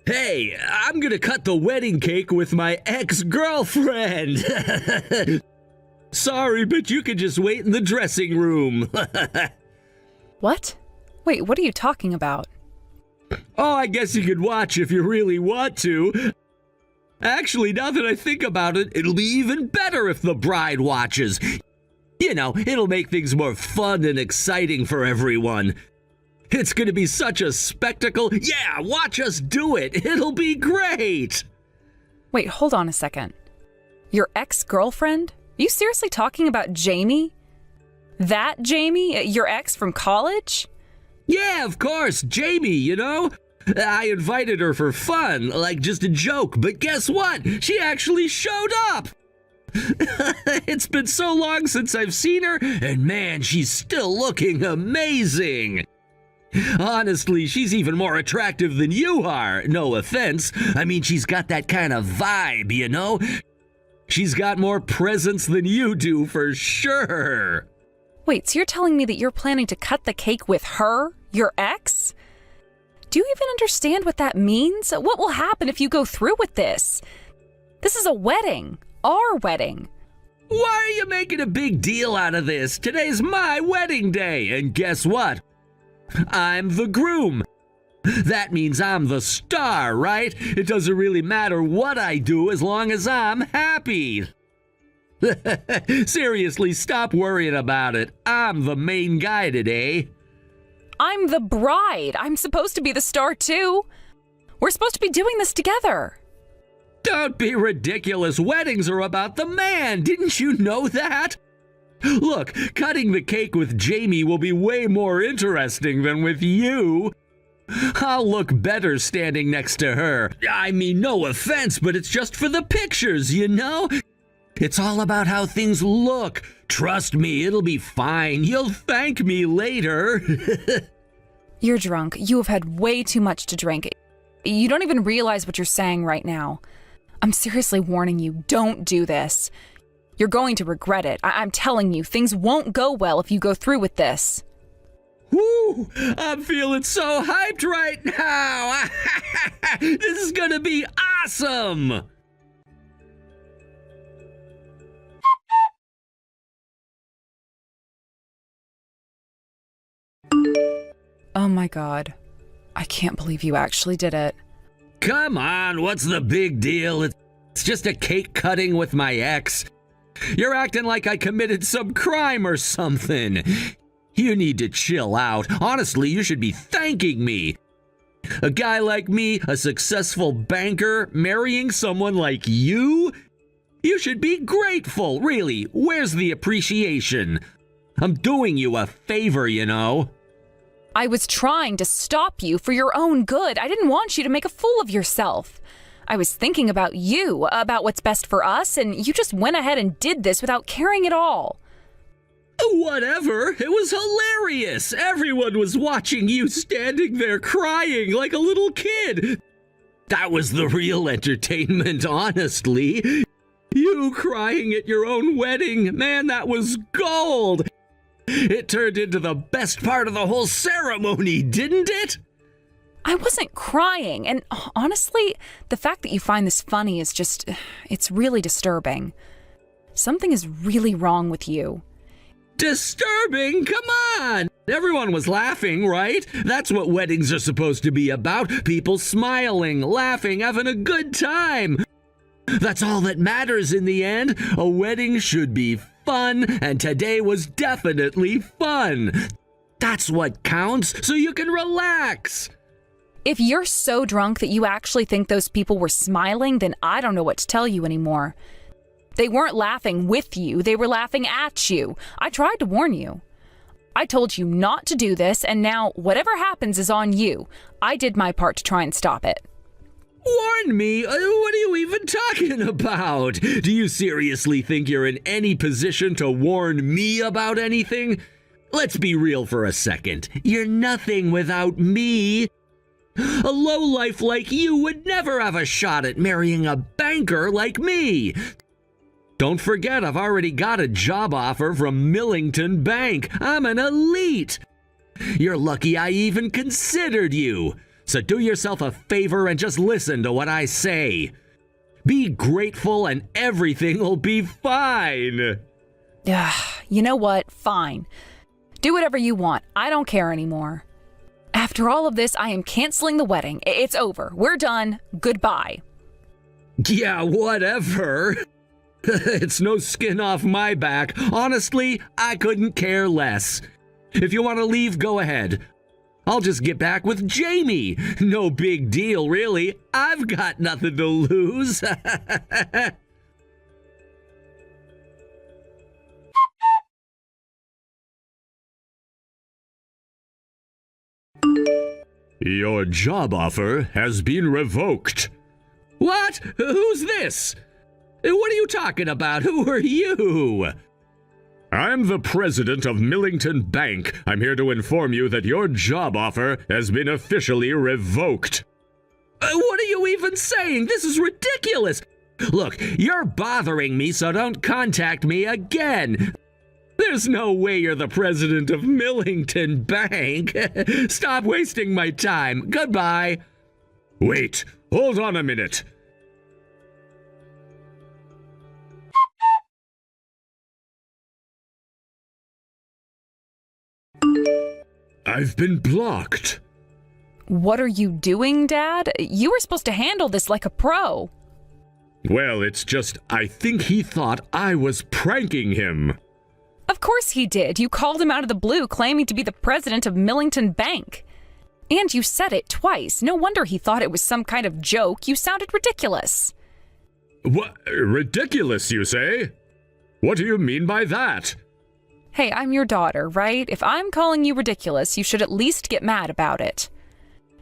Hey, I'm gonna cut the wedding cake with my ex-girlfriend. Sorry, but you can just wait in the dressing room. What? Wait, what are you talking about? Oh, I guess you could watch if you really want to. Actually, now that I think about it, it'll be even better if the bride watches. You know, it'll make things more fun and exciting for everyone. It's gonna be such a spectacle. Yeah, watch us do it. It'll be great. Wait, hold on a second. Your ex-girlfriend? Are you seriously talking about Jamie? That Jamie? Your ex from college? Yeah, of course, Jamie, you know? I invited her for fun, like just a joke, but guess what? She actually showed up! It's been so long since I've seen her, and man, she's still looking amazing! Honestly, she's even more attractive than you are, no offense. I mean, she's got that kind of vibe, you know? She's got more presence than you do, for sure. Wait, so you're telling me that you're planning to cut the cake with her, your ex? Do you even understand what that means? What will happen if you go through with this? This is a wedding, our wedding. Why are you making a big deal out of this? Today's my wedding day, and guess what? I'm the groom. That means I'm the star, right? It doesn't really matter what I do as long as I'm happy. Seriously, stop worrying about it. I'm the main guy today. I'm the bride. I'm supposed to be the star too. We're supposed to be doing this together. Don't be ridiculous. Weddings are about the man. Didn't you know that? Look, cutting the cake with Jamie will be way more interesting than with you. I'll look better standing next to her. I mean, no offense, but it's just for the pictures, you know? It's all about how things look. Trust me, it'll be fine. You'll thank me later. You're drunk. You have had way too much to drink. You don't even realize what you're saying right now. I'm seriously warning you, don't do this. You're going to regret it. I'm telling you, things won't go well if you go through with this. Woo! I'm feeling so hyped right now! This is gonna be awesome! Oh my God. I can't believe you actually did it. Come on, what's the big deal? It's just a cake cutting with my ex. You're acting like I committed some crime or something. You need to chill out. Honestly, you should be thanking me. A guy like me, a successful banker, marrying someone like you? You should be grateful, really. Where's the appreciation? I'm doing you a favor, you know. I was trying to stop you for your own good. I didn't want you to make a fool of yourself. I was thinking about you, about what's best for us, and you just went ahead and did this without caring at all. Whatever. It was hilarious. Everyone was watching you standing there crying like a little kid. That was the real entertainment, honestly. You crying at your own wedding, man, that was gold. It turned into the best part of the whole ceremony, didn't it? I wasn't crying, and honestly, the fact that you find this funny is just, it's really disturbing. Something is really wrong with you. Disturbing? Come on! Everyone was laughing, right? That's what weddings are supposed to be about. People smiling, laughing, having a good time. That's all that matters in the end. A wedding should be fun, and today was definitely fun. That's what counts, so you can relax. If you're so drunk that you actually think those people were smiling, then I don't know what to tell you anymore. They weren't laughing with you, they were laughing at you. I tried to warn you. I told you not to do this, and now whatever happens is on you. I did my part to try and stop it. Warn me? What are you even talking about? Do you seriously think you're in any position to warn me about anything? Let's be real for a second. You're nothing without me. A lowlife like you would never have a shot at marrying a banker like me. Don't forget, I've already got a job offer from Millington Bank. I'm an elite. You're lucky I even considered you. So do yourself a favor and just listen to what I say. Be grateful and everything will be fine. You know what? Fine. Do whatever you want. I don't care anymore. After all of this, I am canceling the wedding. It's over. We're done. Goodbye. Yeah, whatever. It's no skin off my back. Honestly, I couldn't care less. If you want to leave, go ahead. I'll just get back with Jamie. No big deal, really. I've got nothing to lose. Your job offer has been revoked. What? Who's this? What are you talking about? Who are you? I'm the president of Millington Bank. I'm here to inform you that your job offer has been officially revoked. What are you even saying? This is ridiculous. Look, you're bothering me, so don't contact me again. There's no way you're the president of Millington Bank. Stop wasting my time. Goodbye. Wait, hold on a minute. I've been blocked. What are you doing, Dad? You were supposed to handle this like a pro. Well, it's just, I think he thought I was pranking him. Of course he did. You called him out of the blue, claiming to be the president of Millington Bank. And you said it twice. No wonder he thought it was some kind of joke. You sounded ridiculous. What? Ridiculous, you say? What do you mean by that? Hey, I'm your daughter, right? If I'm calling you ridiculous, you should at least get mad about it.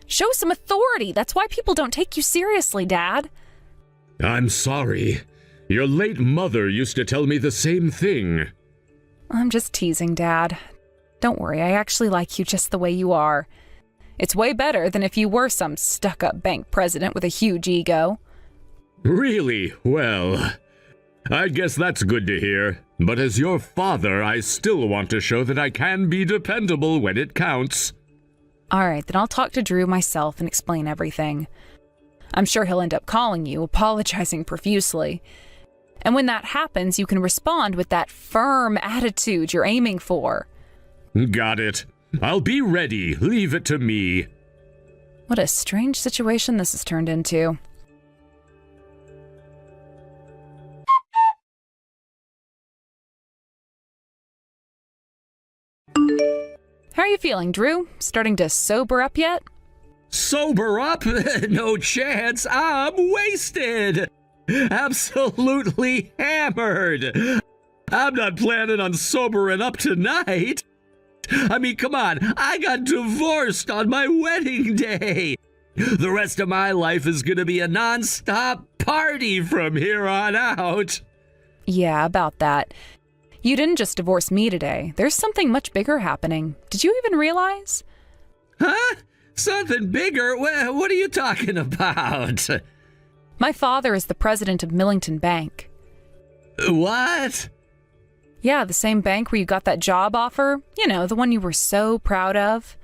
Show some authority. That's why people don't take you seriously, Dad. I'm sorry. Your late mother used to tell me the same thing. I'm just teasing, Dad. Don't worry, I actually like you just the way you are. It's way better than if you were some stuck-up bank president with a huge ego. Really? Well, I guess that's good to hear. But as your father, I still want to show that I can be dependable when it counts. All right, then I'll talk to Drew myself and explain everything. I'm sure he'll end up calling you, apologizing profusely. And when that happens, you can respond with that firm attitude you're aiming for. Got it. I'll be ready. Leave it to me. What a strange situation this has turned into. How are you feeling, Drew? Starting to sober up yet? Sober up? No chance. I'm wasted. Absolutely hammered. I'm not planning on sobering up tonight. I mean, come on. I got divorced on my wedding day. The rest of my life is going to be a non-stop party from here on out. Yeah, about that. You didn't just divorce me today. There's something much bigger happening. Did you even realize? Huh? Something bigger? What are you talking about? My father is the president of Millington Bank. What? Yeah, the same bank where you got that job offer. You know, the one you were so proud of.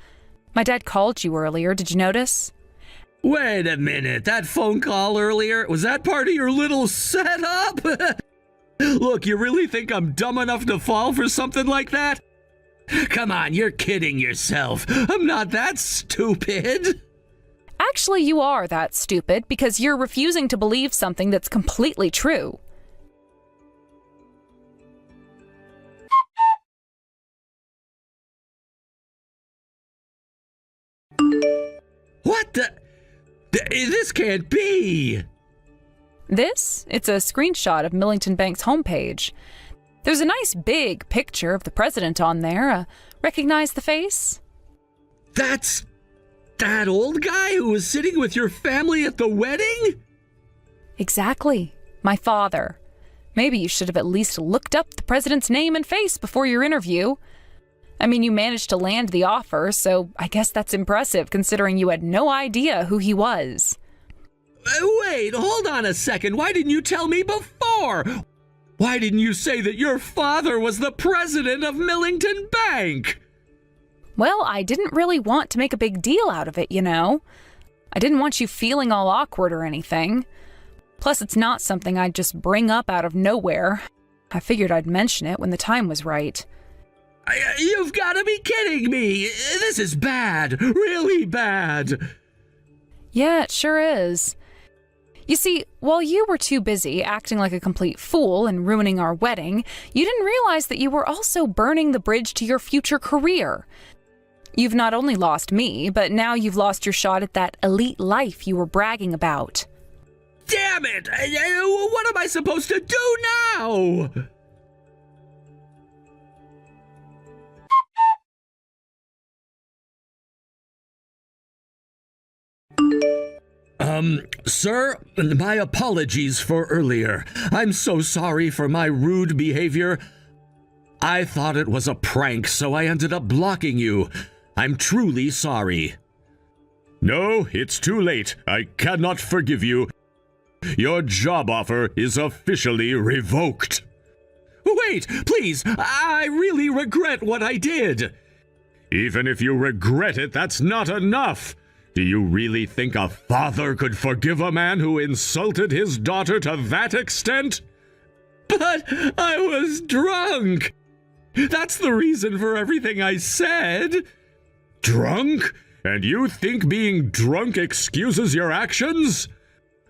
My dad called you earlier. Did you notice? Wait a minute. That phone call earlier, was that part of your little setup? Look, you really think I'm dumb enough to fall for something like that? Come on, you're kidding yourself. I'm not that stupid. Actually, you are that stupid because you're refusing to believe something that's completely true. What the? This can't be. It's a screenshot of Millington Bank's homepage. There's a nice big picture of the president on there. Recognize the face? That's that old guy who was sitting with your family at the wedding? Exactly. My father. Maybe you should have at least looked up the president's name and face before your interview. I mean, you managed to land the offer, so I guess that's impressive considering you had no idea who he was. Wait, hold on a second. Why didn't you tell me before? Why didn't you say that your father was the president of Millington Bank? Well, I didn't really want to make a big deal out of it, you know. I didn't want you feeling all awkward or anything. Plus, it's not something I'd just bring up out of nowhere. I figured I'd mention it when the time was right. You've got to be kidding me! This is bad! Really bad! Yeah, it sure is. You see, while you were too busy acting like a complete fool and ruining our wedding, you didn't realize that you were also burning the bridge to your future career. You've not only lost me, but now you've lost your shot at that elite life you were bragging about. Damn it! What am I supposed to do now? Sir, my apologies for earlier. I'm so sorry for my rude behavior. I thought it was a prank, so I ended up blocking you. I'm truly sorry. No, it's too late. I cannot forgive you. Your job offer is officially revoked. Wait, please, I really regret what I did. Even if you regret it, that's not enough. Do you really think a father could forgive a man who insulted his daughter to that extent? But I was drunk. That's the reason for everything I said. Drunk? And you think being drunk excuses your actions?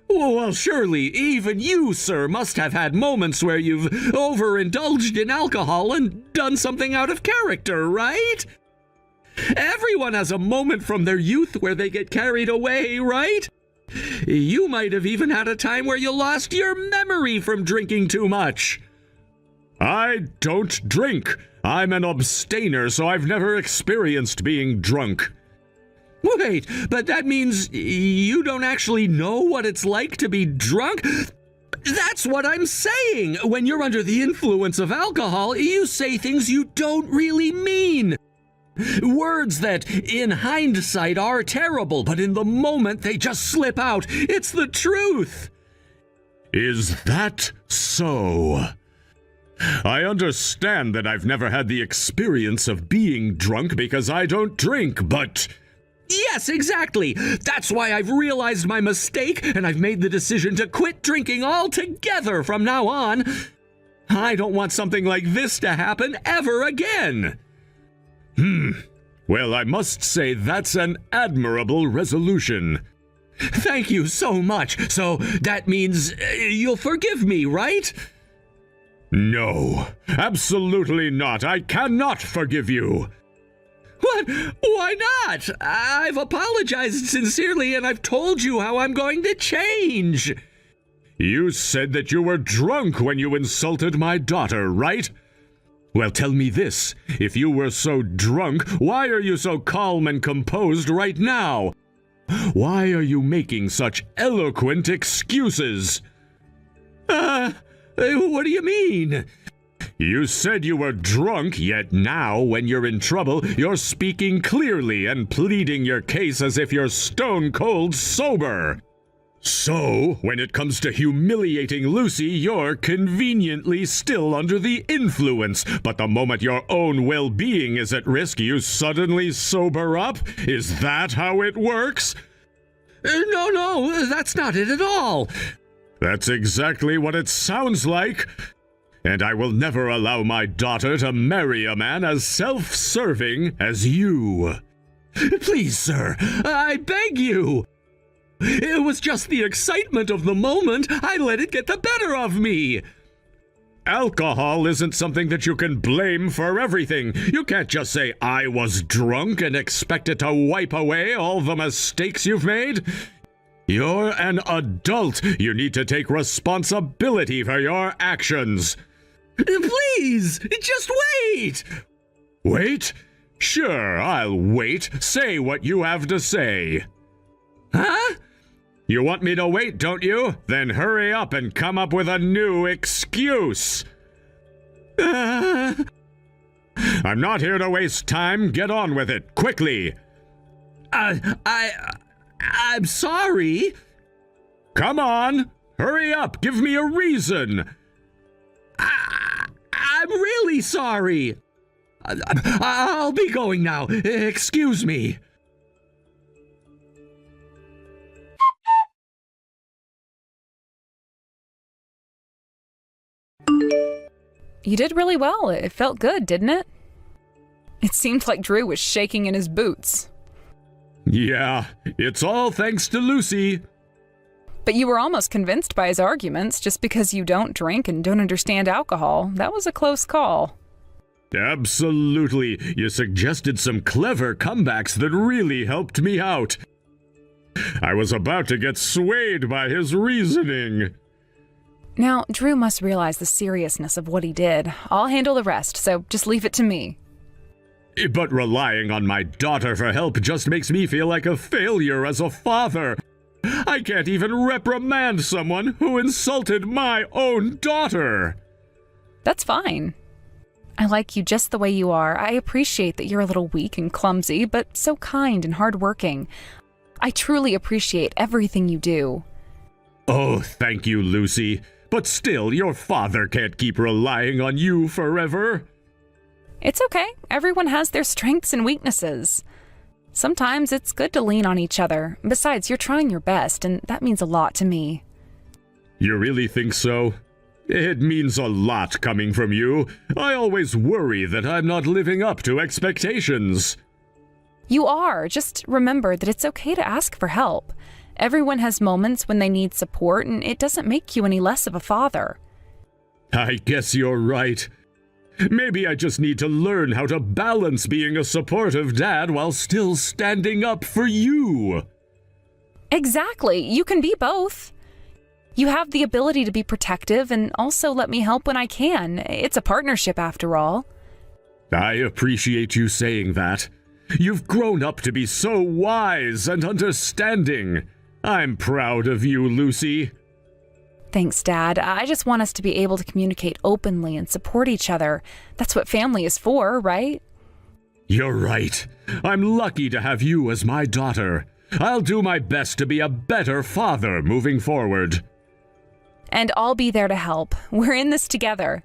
Well, surely even you, sir, must have had moments where you've overindulged in alcohol and done something out of character, right? Everyone has a moment from their youth where they get carried away, right? You might have even had a time where you lost your memory from drinking too much. I don't drink. I'm an abstainer, so I've never experienced being drunk. Wait, but that means you don't actually know what it's like to be drunk? That's what I'm saying. When you're under the influence of alcohol, you say things you don't really mean. Words that, in hindsight, are terrible, but in the moment they just slip out. It's the truth. Is that so? I understand that I've never had the experience of being drunk because I don't drink, but... Yes, exactly. That's why I've realized my mistake, and I've made the decision to quit drinking altogether from now on. I don't want something like this to happen ever again. Well, I must say that's an admirable resolution. Thank you so much. So that means you'll forgive me, right? No, absolutely not. I cannot forgive you. What? Why not? I've apologized sincerely and I've told you how I'm going to change. You said that you were drunk when you insulted my daughter, right? Well, tell me this. If you were so drunk, why are you so calm and composed right now? Why are you making such eloquent excuses? What do you mean? You said you were drunk, yet now, when you're in trouble, you're speaking clearly and pleading your case as if you're stone cold sober. So, when it comes to humiliating Lucy, you're conveniently still under the influence, but the moment your own well-being is at risk, you suddenly sober up? Is that how it works? No, that's not it at all. That's exactly what it sounds like. And I will never allow my daughter to marry a man as self-serving as you. Please, sir, I beg you. It was just the excitement of the moment. I let it get the better of me. Alcohol isn't something that you can blame for everything. You can't just say, I was drunk and expect it to wipe away all the mistakes you've made. You're an adult. You need to take responsibility for your actions. Please, just wait. Wait? Sure, I'll wait. Say what you have to say. Huh? You want me to wait, don't you? Then hurry up and come up with a new excuse. I'm not here to waste time. Get on with it, quickly. I'm sorry. Come on, hurry up. Give me a reason. I'm really sorry. I'll be going now. Excuse me. You did really well. It felt good, didn't it? It seemed like Drew was shaking in his boots. Yeah, it's all thanks to Lucy. But you were almost convinced by his arguments just because you don't drink and don't understand alcohol. That was a close call. Absolutely. You suggested some clever comebacks that really helped me out. I was about to get swayed by his reasoning. Now, Drew must realize the seriousness of what he did. I'll handle the rest, so just leave it to me. But relying on my daughter for help just makes me feel like a failure as a father. I can't even reprimand someone who insulted my own daughter. That's fine. I like you just the way you are. I appreciate that you're a little weak and clumsy, but so kind and hardworking. I truly appreciate everything you do. Oh, thank you, Lucy. But still, your father can't keep relying on you forever. It's okay. Everyone has their strengths and weaknesses. Sometimes it's good to lean on each other. Besides, you're trying your best, and that means a lot to me. You really think so? It means a lot coming from you. I always worry that I'm not living up to expectations. You are. Just remember that it's okay to ask for help. Everyone has moments when they need support, and it doesn't make you any less of a father. I guess you're right. Maybe I just need to learn how to balance being a supportive dad while still standing up for you. Exactly. You can be both. You have the ability to be protective and also let me help when I can. It's a partnership after all. I appreciate you saying that. You've grown up to be so wise and understanding. I'm proud of you, Lucy. Thanks, Dad. I just want us to be able to communicate openly and support each other. That's what family is for, right? You're right. I'm lucky to have you as my daughter. I'll do my best to be a better father moving forward. And I'll be there to help. We're in this together.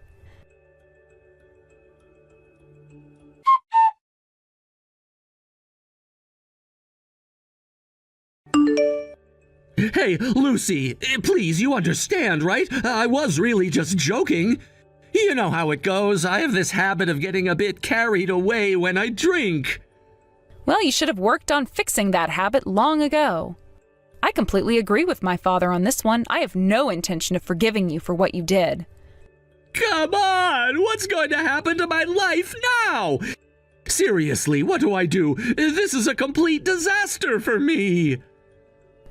Hey, Lucy, please, you understand, right? I was really just joking. You know how it goes. I have this habit of getting a bit carried away when I drink. Well, you should have worked on fixing that habit long ago. I completely agree with my father on this one. I have no intention of forgiving you for what you did. Come on! What's going to happen to my life now? Seriously, what do I do? This is a complete disaster for me.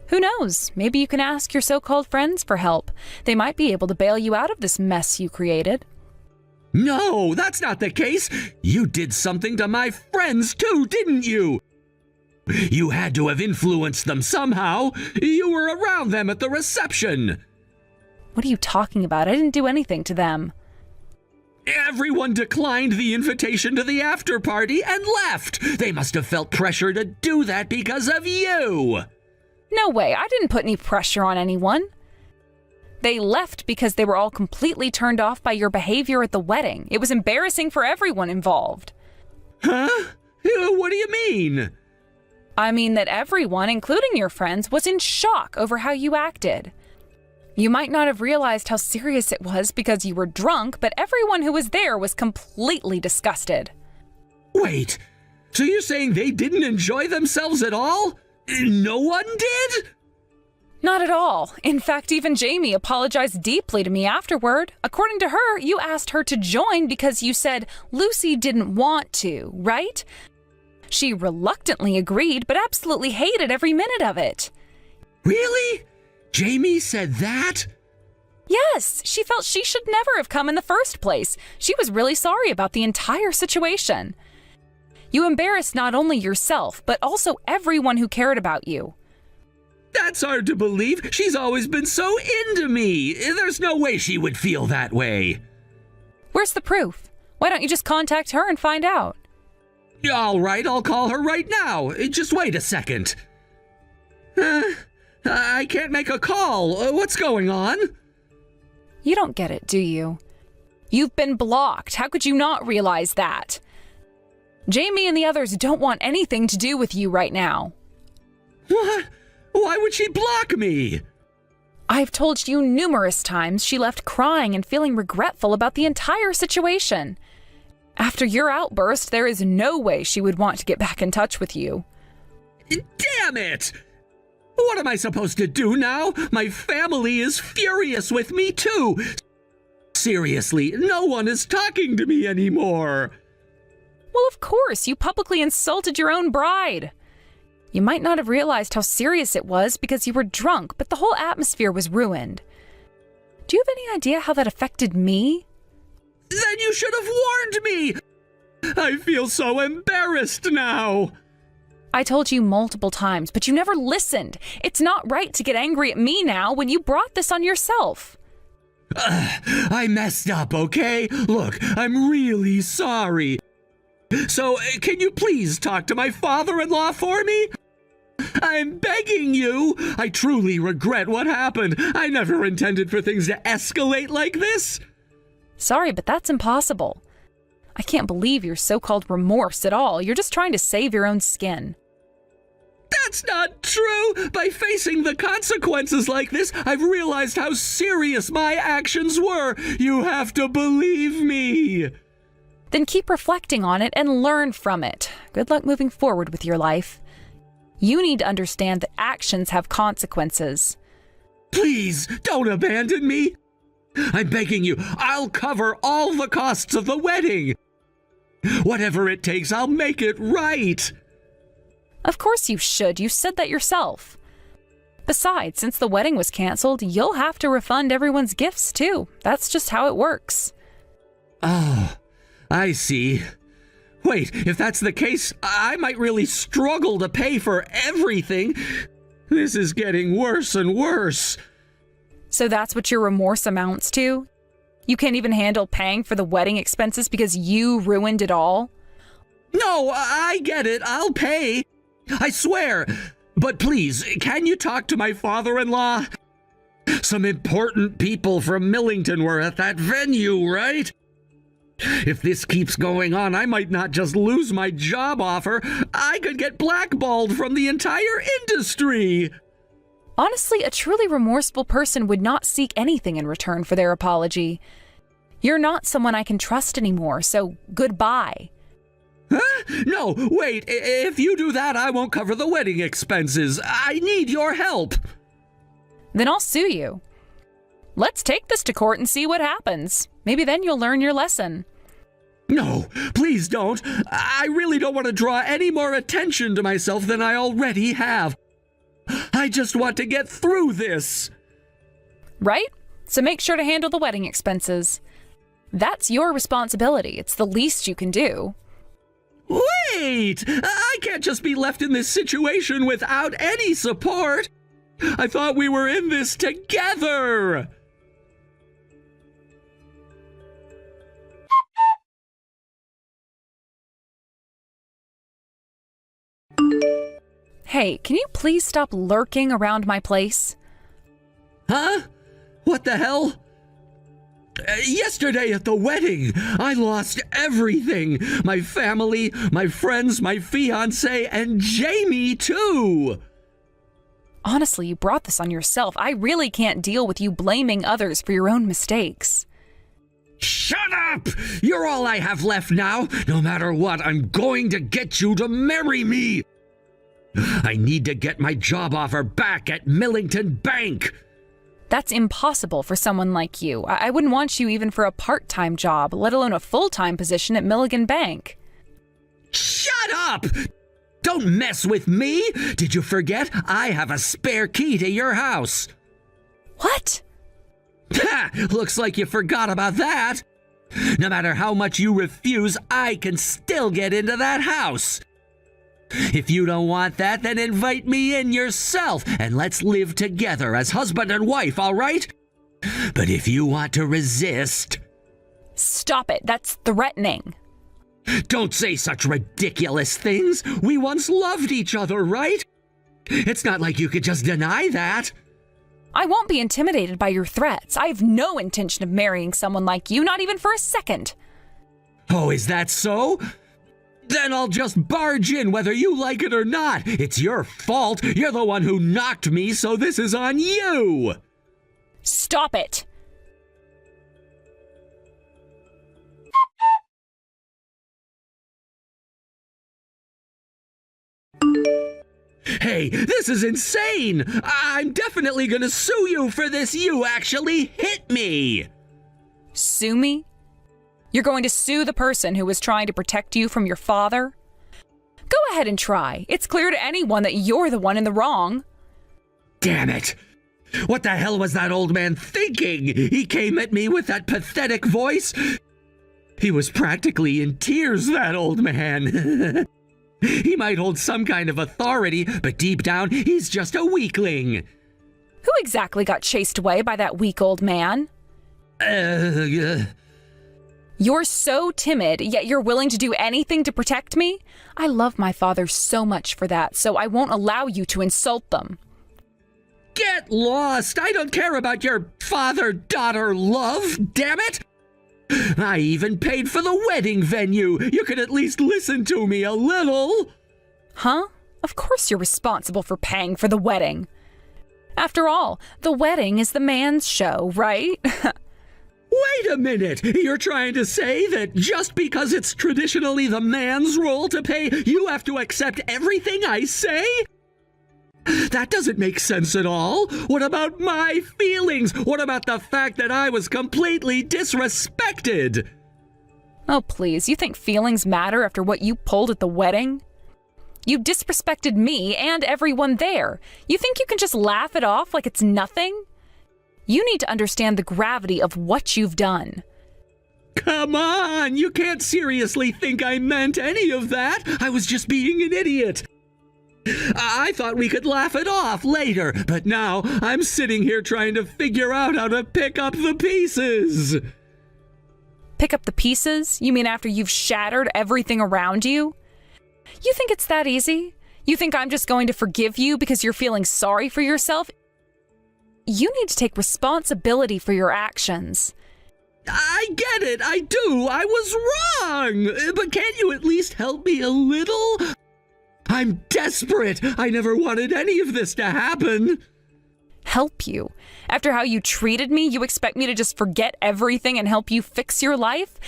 Who knows? Maybe you can ask your so-called friends for help. They might be able to bail you out of this mess you created. No, that's not the case. You did something to my friends too, didn't you? You had to have influenced them somehow. You were around them at the reception. What are you talking about? I didn't do anything to them. Everyone declined the invitation to the after party and left. They must have felt pressure to do that because of you. No way. I didn't put any pressure on anyone. They left because they were all completely turned off by your behavior at the wedding. It was embarrassing for everyone involved. Huh? What do you mean? I mean that everyone, including your friends, was in shock over how you acted. You might not have realized how serious it was because you were drunk, but everyone who was there was completely disgusted. Wait, so you're saying they didn't enjoy themselves at all? No one did? Not at all. In fact, even Jamie apologized deeply to me afterward. According to her, you asked her to join because you said Lucy didn't want to, right? She reluctantly agreed, but absolutely hated every minute of it. Really? Jamie said that? Yes, she felt she should never have come in the first place. She was really sorry about the entire situation. You embarrassed not only yourself, but also everyone who cared about you. That's hard to believe. She's always been so into me. There's no way she would feel that way. Where's the proof? Why don't you just contact her and find out? All right, I'll call her right now. Just wait a second. I can't make a call. What's going on? You don't get it, do you? You've been blocked. How could you not realize that? Jamie and the others don't want anything to do with you right now. What? Why would she block me? I've told you numerous times she left crying and feeling regretful about the entire situation. After your outburst, there is no way she would want to get back in touch with you. Damn it! What am I supposed to do now? My family is furious with me too. Seriously, no one is talking to me anymore. Well, of course, you publicly insulted your own bride. You might not have realized how serious it was because you were drunk, but the whole atmosphere was ruined. Do you have any idea how that affected me? Then you should have warned me! I feel so embarrassed now. I told you multiple times, but you never listened. It's not right to get angry at me now when you brought this on yourself. I messed up, okay? Look, I'm really sorry. So, can you please talk to my father-in-law for me? I'm begging you. I truly regret what happened. I never intended for things to escalate like this. Sorry, but that's impossible. I can't believe your so-called remorse at all. You're just trying to save your own skin. That's not true! By facing the consequences like this, I've realized how serious my actions were. You have to believe me. Then keep reflecting on it and learn from it. Good luck moving forward with your life. You need to understand that actions have consequences. Please, don't abandon me. I'm begging you, I'll cover all the costs of the wedding. Whatever it takes, I'll make it right. Of course you should. You said that yourself. Besides, since the wedding was canceled, you'll have to refund everyone's gifts too. That's just how it works. Oh, I see. Wait, if that's the case, I might really struggle to pay for everything. This is getting worse and worse. So that's what your remorse amounts to? You can't even handle paying for the wedding expenses because you ruined it all? No, I get it. I'll pay. I swear. But please, can you talk to my father-in-law? Some important people from Millington were at that venue, right? If this keeps going on, I might not just lose my job offer, I could get blackballed from the entire industry. Honestly, a truly remorseful person would not seek anything in return for their apology. You're not someone I can trust anymore, so goodbye. Huh? No, wait, if you do that, I won't cover the wedding expenses. I need your help. Then I'll sue you. Let's take this to court and see what happens. Maybe then you'll learn your lesson. No, please don't. I really don't want to draw any more attention to myself than I already have. I just want to get through this. Right? So make sure to handle the wedding expenses. That's your responsibility. It's the least you can do. Wait! I can't just be left in this situation without any support. I thought we were in this together. Hey, can you please stop lurking around my place? Huh? What the hell? Yesterday at the wedding, I lost everything. My family, my friends, my fiancé, and Jamie, too. Honestly, you brought this on yourself. I really can't deal with you blaming others for your own mistakes. Shut up! You're all I have left now. No matter what, I'm going to get you to marry me. I need to get my job offer back at Millington Bank. That's impossible for someone like you. I wouldn't want you even for a part-time job, let alone a full-time position at Milligan Bank. Shut up! Don't mess with me! Did you forget? I have a spare key to your house. What? Ha! Looks like you forgot about that. No matter how much you refuse, I can still get into that house. If you don't want that, then invite me in yourself, and let's live together as husband and wife, all right? But if you want to resist... Stop it, that's threatening. Don't say such ridiculous things. We once loved each other, right? It's not like you could just deny that. I won't be intimidated by your threats. I have no intention of marrying someone like you, not even for a second. Oh, is that so? Then I'll just barge in whether you like it or not. It's your fault. You're the one who knocked me, so this is on you. Stop it! Hey, this is insane! I'm definitely gonna sue you for this. You actually hit me! Sue me? You're going to sue the person who was trying to protect you from your father? Go ahead and try. It's clear to anyone that you're the one in the wrong. Damn it! What the hell was that old man thinking? He came at me with that pathetic voice. He was practically in tears, that old man. He might hold some kind of authority, but deep down, he's just a weakling. Who exactly got chased away by that weak old man? You're so timid, yet you're willing to do anything to protect me? I love my father so much for that, so I won't allow you to insult them. Get lost! I don't care about your father-daughter love, damn it! I even paid for the wedding venue. You could at least listen to me a little. Huh? Of course you're responsible for paying for the wedding. After all, the wedding is the man's show, right? Wait a minute! You're trying to say that just because it's traditionally the man's role to pay, you have to accept everything I say? That doesn't make sense at all. What about my feelings? What about the fact that I was completely disrespected? Oh, please, you think feelings matter after what you pulled at the wedding? You disrespected me and everyone there. You think you can just laugh it off like it's nothing? You need to understand the gravity of what you've done. Come on! You can't seriously think I meant any of that! I was just being an idiot! I thought we could laugh it off later, but now I'm sitting here trying to figure out how to pick up the pieces. Pick up the pieces? You mean after you've shattered everything around you? You think it's that easy? You think I'm just going to forgive you because you're feeling sorry for yourself? You need to take responsibility for your actions. I get it, I do. I was wrong. But can't you at least help me a little? I'm desperate. I never wanted any of this to happen. Help you? After how you treated me, you expect me to just forget everything and help you fix your life?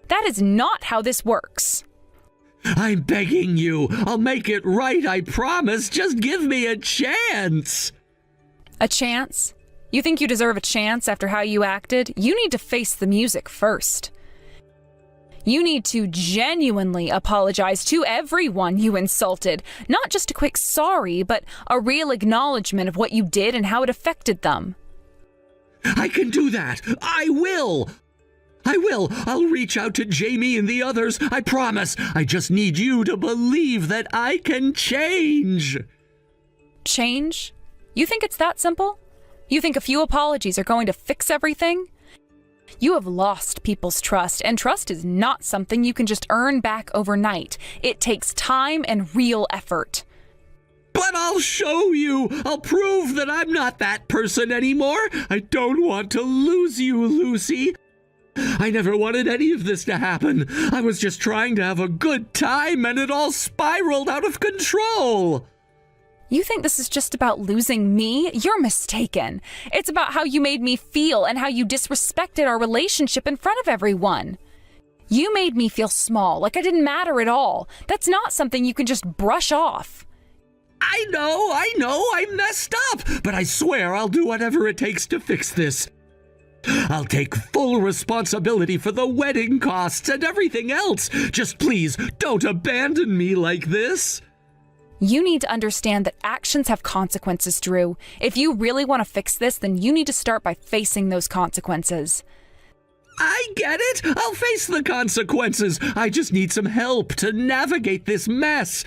That is not how this works. I'm begging you. I'll make it right, I promise. Just give me a chance. A chance? You think you deserve a chance after how you acted? You need to face the music first. You need to genuinely apologize to everyone you insulted. Not just a quick sorry, but a real acknowledgement of what you did and how it affected them. I can do that. I will. I'll reach out to Jamie and the others. I promise. I just need you to believe that I can change. Change? You think it's that simple? You think a few apologies are going to fix everything? You have lost people's trust, and trust is not something you can just earn back overnight. It takes time and real effort. But I'll show you. I'll prove that I'm not that person anymore. I don't want to lose you, Lucy. I never wanted any of this to happen. I was just trying to have a good time, and it all spiraled out of control. You think this is just about losing me? You're mistaken. It's about how you made me feel and how you disrespected our relationship in front of everyone. You made me feel small, like I didn't matter at all. That's not something you can just brush off. I know, I messed up, but I swear I'll do whatever it takes to fix this. I'll take full responsibility for the wedding costs and everything else. Just please, don't abandon me like this. You need to understand that actions have consequences, Drew. If you really want to fix this, then you need to start by facing those consequences. I get it. I'll face the consequences. I just need some help to navigate this mess.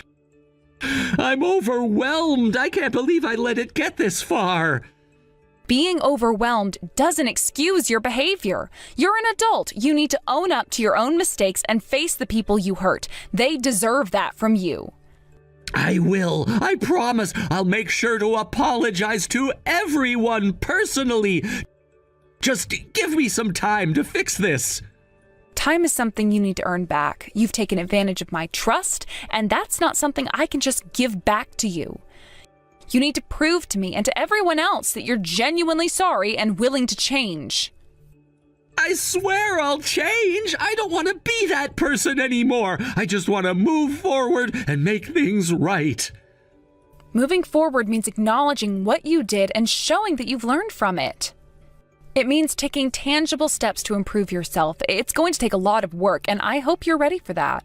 I'm overwhelmed. I can't believe I let it get this far. Being overwhelmed doesn't excuse your behavior. You're an adult. You need to own up to your own mistakes and face the people you hurt. They deserve that from you. I will. I promise. I'll make sure to apologize to everyone personally. Just give me some time to fix this. Time is something you need to earn back. You've taken advantage of my trust, and that's not something I can just give back to you. You need to prove to me and to everyone else that you're genuinely sorry and willing to change. I swear I'll change. I don't want to be that person anymore. I just want to move forward and make things right. Moving forward means acknowledging what you did and showing that you've learned from it. It means taking tangible steps to improve yourself. It's going to take a lot of work, and I hope you're ready for that.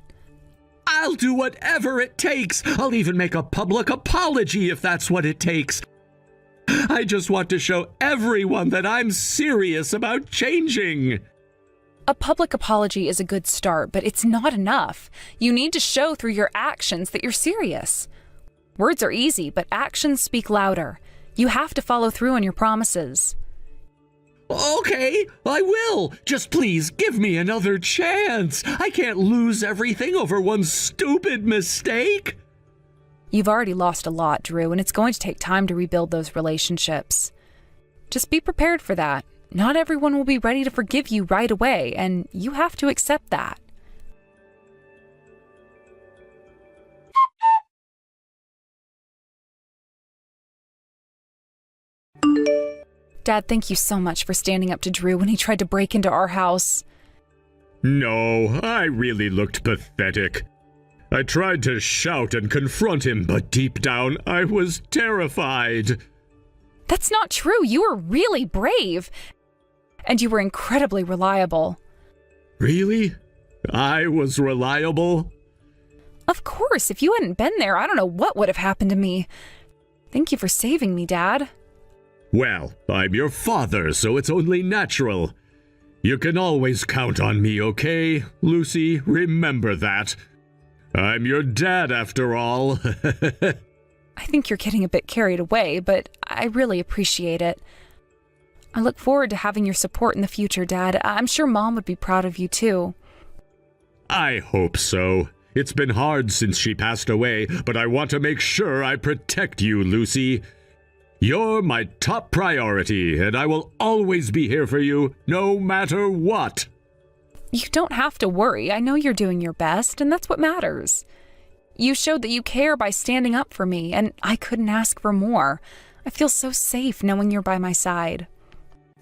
I'll do whatever it takes. I'll even make a public apology if that's what it takes. I just want to show everyone that I'm serious about changing. A public apology is a good start, but it's not enough. You need to show through your actions that you're serious. Words are easy, but actions speak louder. You have to follow through on your promises. Okay, I will. Just please give me another chance. I can't lose everything over one stupid mistake. You've already lost a lot, Drew, and it's going to take time to rebuild those relationships. Just be prepared for that. Not everyone will be ready to forgive you right away, and you have to accept that. Dad, thank you so much for standing up to Drew when he tried to break into our house. No, I really looked pathetic. I tried to shout and confront him, but deep down, I was terrified. That's not true. You were really brave. And you were incredibly reliable. Really? I was reliable? Of course. If you hadn't been there, I don't know what would have happened to me. Thank you for saving me, Dad. Well, I'm your father, so it's only natural. You can always count on me, okay? Lucy, remember that. I'm your dad, after all. I think you're getting a bit carried away, but I really appreciate it. I look forward to having your support in the future, Dad. I'm sure Mom would be proud of you, too. I hope so. It's been hard since she passed away, but I want to make sure I protect you, Lucy. You're my top priority, and I will always be here for you, no matter what. You don't have to worry. I know you're doing your best, and that's what matters. You showed that you care by standing up for me, and I couldn't ask for more. I feel so safe knowing you're by my side.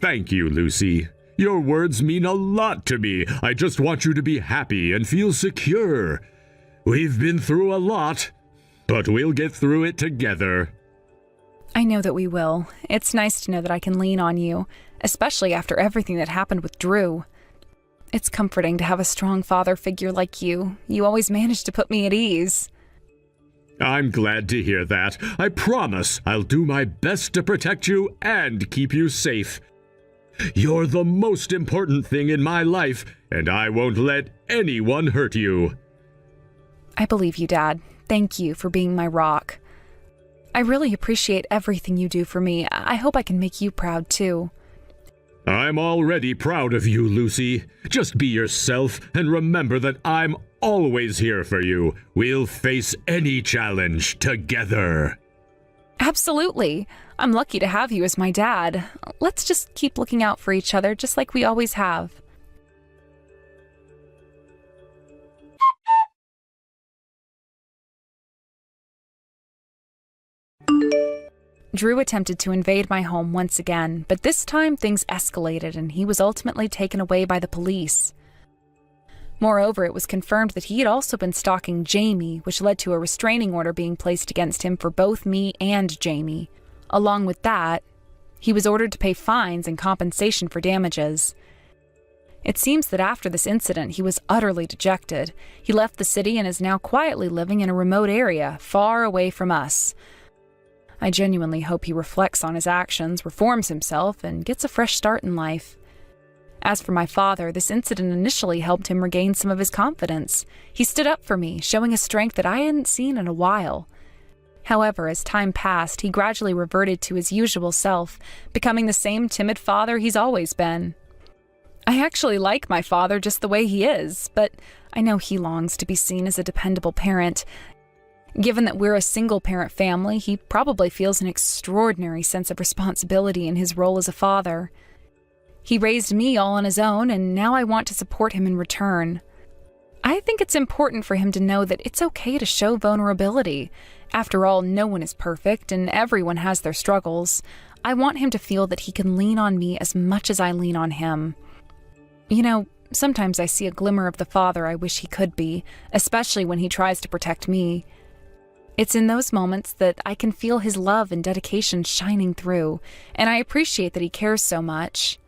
Thank you, Lucy. Your words mean a lot to me. I just want you to be happy and feel secure. We've been through a lot, but we'll get through it together. I know that we will. It's nice to know that I can lean on you, especially after everything that happened with Drew. It's comforting to have a strong father figure like you. You always manage to put me at ease. I'm glad to hear that. I promise I'll do my best to protect you and keep you safe. You're the most important thing in my life, and I won't let anyone hurt you. I believe you, Dad. Thank you for being my rock. I really appreciate everything you do for me. I hope I can make you proud, too. I'm already proud of you, Lucy. Just be yourself and remember that I'm always here for you. We'll face any challenge together. Absolutely. I'm lucky to have you as my dad. Let's just keep looking out for each other just like we always have. Drew attempted to invade my home once again, but this time things escalated and he was ultimately taken away by the police. Moreover, it was confirmed that he had also been stalking Jamie, which led to a restraining order being placed against him for both me and Jamie. Along with that, he was ordered to pay fines and compensation for damages. It seems that after this incident, he was utterly dejected. He left the city and is now quietly living in a remote area, far away from us. I genuinely hope he reflects on his actions, reforms himself, and gets a fresh start in life. As for my father, this incident initially helped him regain some of his confidence. He stood up for me, showing a strength that I hadn't seen in a while. However, as time passed, he gradually reverted to his usual self, becoming the same timid father he's always been. I actually like my father just the way he is, but I know he longs to be seen as a dependable parent. Given that we're a single-parent family, he probably feels an extraordinary sense of responsibility in his role as a father. He raised me all on his own, and now I want to support him in return. I think it's important for him to know that it's okay to show vulnerability, After all, no one is perfect and everyone has their struggles. I want him to feel that he can lean on me as much as I lean on him. You know, sometimes I see a glimmer of the father I wish he could be, especially when he tries to protect me. It's in those moments that I can feel his love and dedication shining through, and I appreciate that he cares so much.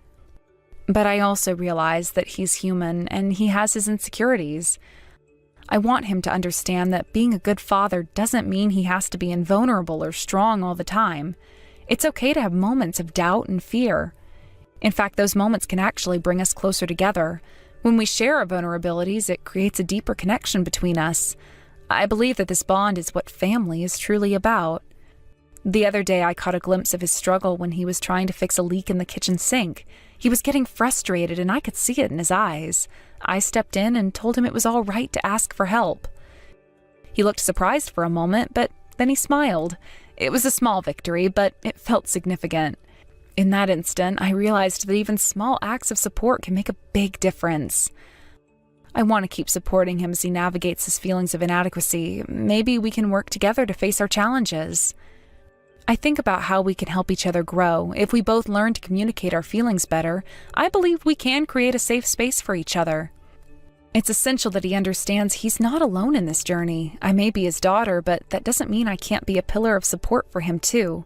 But I also realize that he's human and he has his insecurities. I want him to understand that being a good father doesn't mean he has to be invulnerable or strong all the time. It's okay to have moments of doubt and fear. In fact, those moments can actually bring us closer together. When we share our vulnerabilities, it creates a deeper connection between us. I believe that this bond is what family is truly about. The other day, I caught a glimpse of his struggle when he was trying to fix a leak in the kitchen sink. He was getting frustrated, and I could see it in his eyes. I stepped in and told him it was all right to ask for help. He looked surprised for a moment, but then he smiled. It was a small victory, but it felt significant. In that instant, I realized that even small acts of support can make a big difference. I want to keep supporting him as he navigates his feelings of inadequacy. Maybe we can work together to face our challenges. I think about how we can help each other grow. If we both learn to communicate our feelings better, I believe we can create a safe space for each other. It's essential that he understands he's not alone in this journey. I may be his daughter, but that doesn't mean I can't be a pillar of support for him too.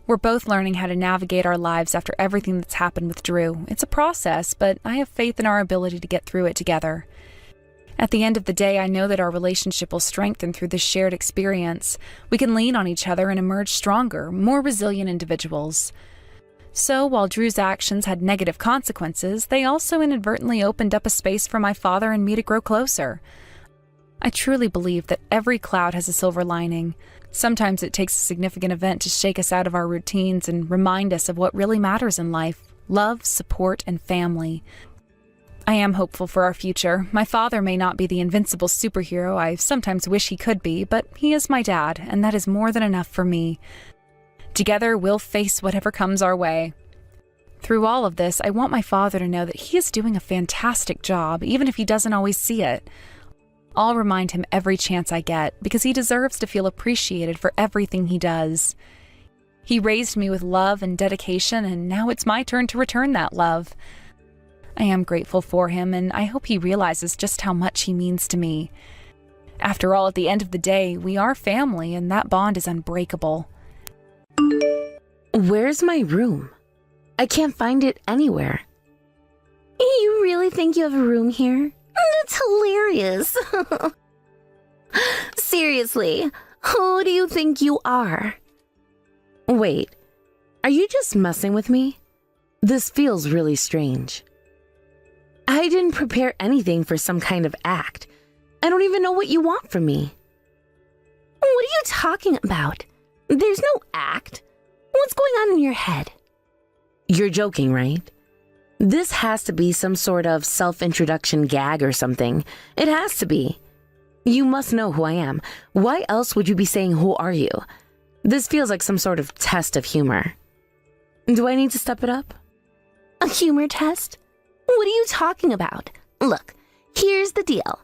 We're both learning how to navigate our lives after everything that's happened with Drew. It's a process, but I have faith in our ability to get through it together. At the end of the day, I know that our relationship will strengthen through this shared experience. We can lean on each other and emerge stronger, more resilient individuals. So, while Drew's actions had negative consequences, they also inadvertently opened up a space for my father and me to grow closer. I truly believe that every cloud has a silver lining. Sometimes it takes a significant event to shake us out of our routines and remind us of what really matters in life: love, support, and family. I am hopeful for our future. My father may not be the invincible superhero I sometimes wish he could be, but he is my dad, and that is more than enough for me. Together, we'll face whatever comes our way. Through all of this, I want my father to know that he is doing a fantastic job, even if he doesn't always see it. I'll remind him every chance I get, because he deserves to feel appreciated for everything he does. He raised me with love and dedication, and now it's my turn to return that love. I am grateful for him, and I hope he realizes just how much he means to me. After all, at the end of the day, we are family, and that bond is unbreakable. Where's my room? I can't find it anywhere. You really think you have a room here? That's hilarious. Seriously, who do you think you are? Wait, are you just messing with me? This feels really strange. I didn't prepare anything for some kind of act. I don't even know what you want from me. What are you talking about? There's no act. What's going on in your head? You're joking, right? This has to be some sort of self-introduction gag or something. It has to be. You must know who I am. Why else would you be saying, "Who are you?" This feels like some sort of test of humor. Do I need to step it up? A humor test? What are you talking about? Look, here's the deal.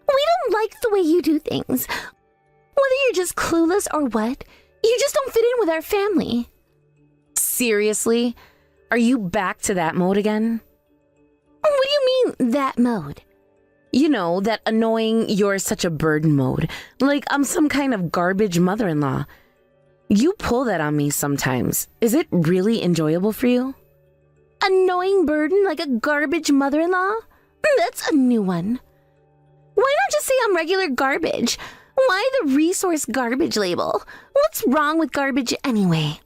We don't like the way you do things. Whether you're just clueless or what, you just don't fit in with our family. Seriously? Are you back to that mode again? What do you mean, that mode? You know, that annoying "you're such a burden" mode. Like I'm some kind of garbage mother-in-law. You pull that on me sometimes. Is it really enjoyable for you? Annoying burden like a garbage mother-in-law? That's a new one. Why not just say I'm regular garbage? Why the resource garbage label? What's wrong with garbage anyway?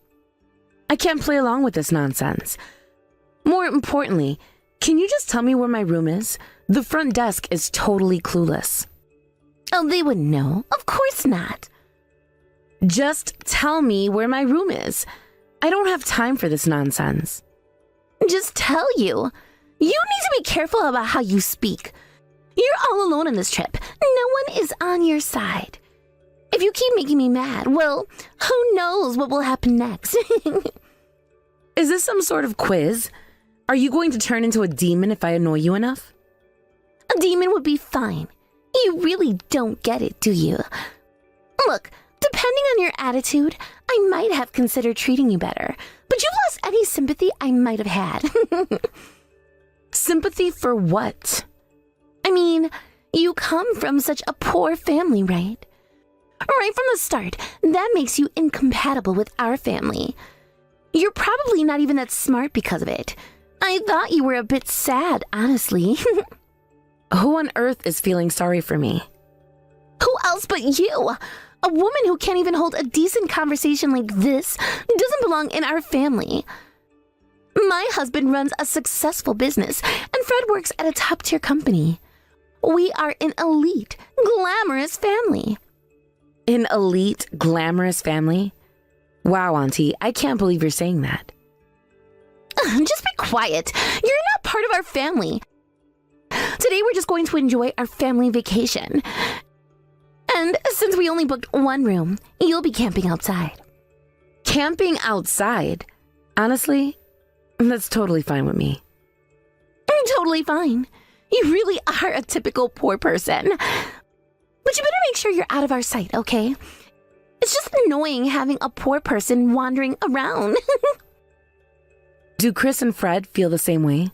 I can't play along with this nonsense. More importantly, can you just tell me where my room is? The front desk is totally clueless. Oh, they wouldn't know. Of course not. Just tell me where my room is. I don't have time for this nonsense. Just tell you. You need to be careful about how you speak. You're all alone on this trip. No one is on your side. If you keep making me mad, well, who knows what will happen next? Is this some sort of quiz? Are you going to turn into a demon if I annoy you enough? A demon would be fine. You really don't get it, do you? Look, depending on your attitude, I might have considered treating you better, but you've lost any sympathy I might have had. Sympathy for what? I mean, you come from such a poor family, right? Right from the start, that makes you incompatible with our family. You're probably not even that smart because of it. I thought you were a bit sad, honestly. Who on earth is feeling sorry for me? Who else but you? A woman who can't even hold a decent conversation like this doesn't belong in our family. My husband runs a successful business, and Fred works at a top-tier company. We are an elite, glamorous family. An elite, glamorous family? Wow, Auntie, I can't believe you're saying that. Just be quiet. You're not part of our family. Today we're just going to enjoy our family vacation. And since we only booked one room, you'll be camping outside. Camping outside? Honestly, that's totally fine with me. Totally fine. You really are a typical poor person. But you better make sure you're out of our sight, okay? It's just annoying having a poor person wandering around. Do Chris and Fred feel the same way?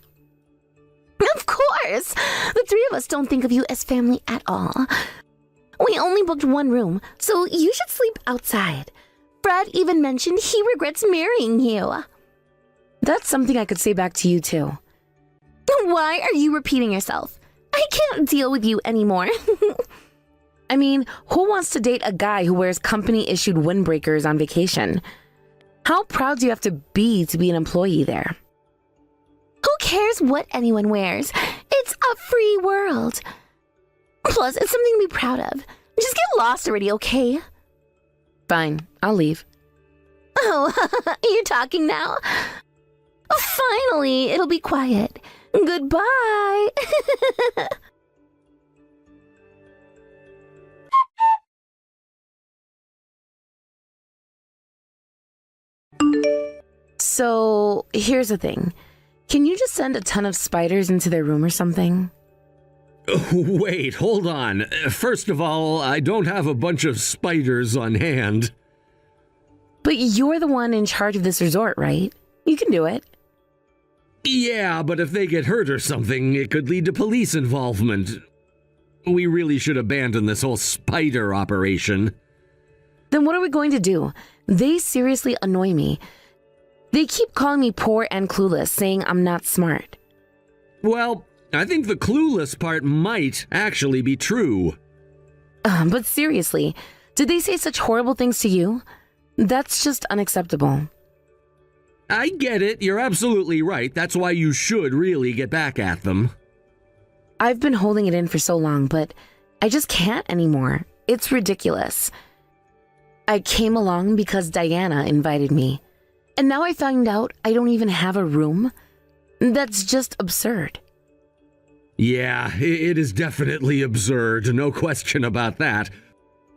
Of course! The three of us don't think of you as family at all. We only booked one room, so you should sleep outside. Fred even mentioned he regrets marrying you. That's something I could say back to you too. Why are you repeating yourself? I can't deal with you anymore. I mean, who wants to date a guy who wears company-issued windbreakers on vacation? How proud do you have to be an employee there? Who cares what anyone wears? It's a free world. Plus, it's something to be proud of. Just get lost already, okay? Fine, I'll leave. Oh, you're talking now? Finally, it'll be quiet. Goodbye. So, here's the thing. Can you just send a ton of spiders into their room or something? Wait, hold on. First of all, I don't have a bunch of spiders on hand. But you're the one in charge of this resort, right? You can do it. Yeah, but if they get hurt or something, it could lead to police involvement. We really should abandon this whole spider operation. Then what are we going to do? They seriously annoy me. They keep calling me poor and clueless, saying I'm not smart. Well, I think the clueless part might actually be true. But seriously, did they say such horrible things to you? That's just unacceptable. I get it. You're absolutely right. That's why you should really get back at them. I've been holding it in for so long, but I just can't anymore. It's ridiculous. I came along because Diana invited me. And now I find out I don't even have a room? That's just absurd. Yeah, it is definitely absurd. No question about that.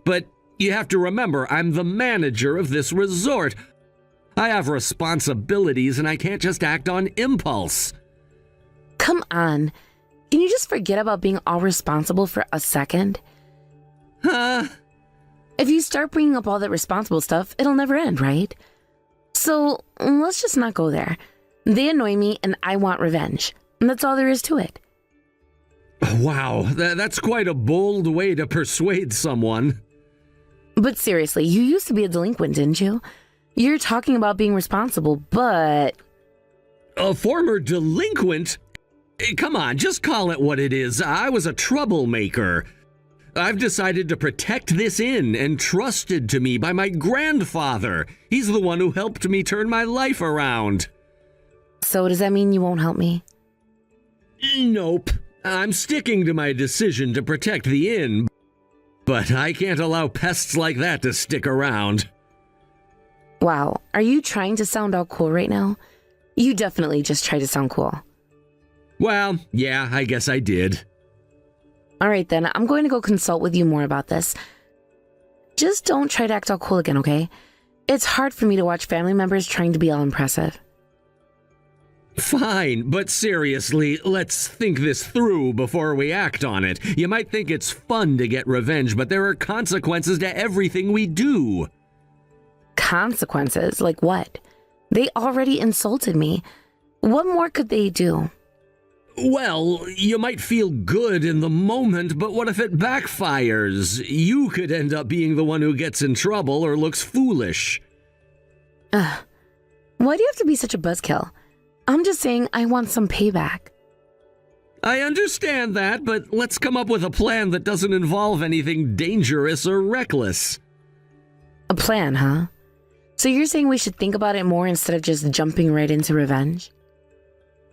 But you have to remember, I'm the manager of this resort. I have responsibilities and I can't just act on impulse. Come on. Can you just forget about being all responsible for a second? Huh? If you start bringing up all that responsible stuff, it'll never end, right? So let's just not go there. They annoy me and I want revenge. And that's all there is to it. Wow, that's quite a bold way to persuade someone. But seriously, you used to be a delinquent, didn't you? You're talking about being responsible, but... A former delinquent? Come on, just call it what it is. I was a troublemaker. I've decided to protect this inn, entrusted to me by my grandfather. He's the one who helped me turn my life around. So does that mean you won't help me? Nope. I'm sticking to my decision to protect the inn, but I can't allow pests like that to stick around. Wow, are you trying to sound all cool right now? You definitely just tried to sound cool. Well, yeah, I guess I did. All right then, I'm going to go consult with you more about this. Just don't try to act all cool again, okay? It's hard for me to watch family members trying to be all impressive. Fine, but seriously, let's think this through before we act on it. You might think it's fun to get revenge, but there are consequences to everything we do. Consequences? Like what? They already insulted me. What more could they do? Well, you might feel good in the moment, but what if it backfires? You could end up being the one who gets in trouble or looks foolish. Why do you have to be such a buzzkill? I'm just saying I want some payback. I understand that, but let's come up with a plan that doesn't involve anything dangerous or reckless. A plan, huh? So you're saying we should think about it more instead of just jumping right into revenge?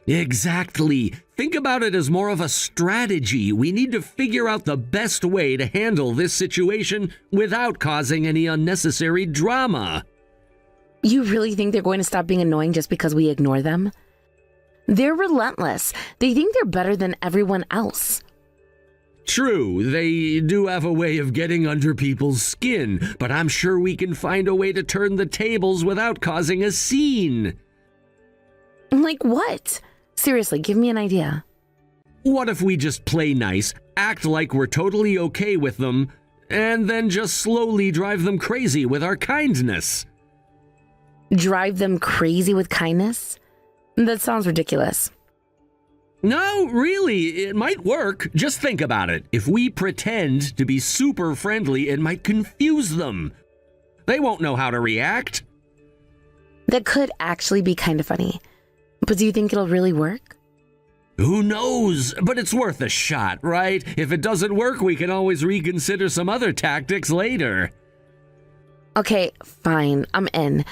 Exactly. Think about it as more of a strategy. We need to figure out the best way to handle this situation without causing any unnecessary drama. You really think they're going to stop being annoying just because we ignore them? They're relentless. They think they're better than everyone else. True, they do have a way of getting under people's skin, but I'm sure we can find a way to turn the tables without causing a scene. Like what? Seriously, give me an idea. What if we just play nice, act like we're totally okay with them, and then just slowly drive them crazy with our kindness? Drive them crazy with kindness? That sounds ridiculous. No, really, it might work. Just think about it. If we pretend to be super friendly, it might confuse them. They won't know how to react. That could actually be kind of funny. But do you think it'll really work? Who knows? But it's worth a shot, right? If it doesn't work, we can always reconsider some other tactics later. Okay, fine, I'm in.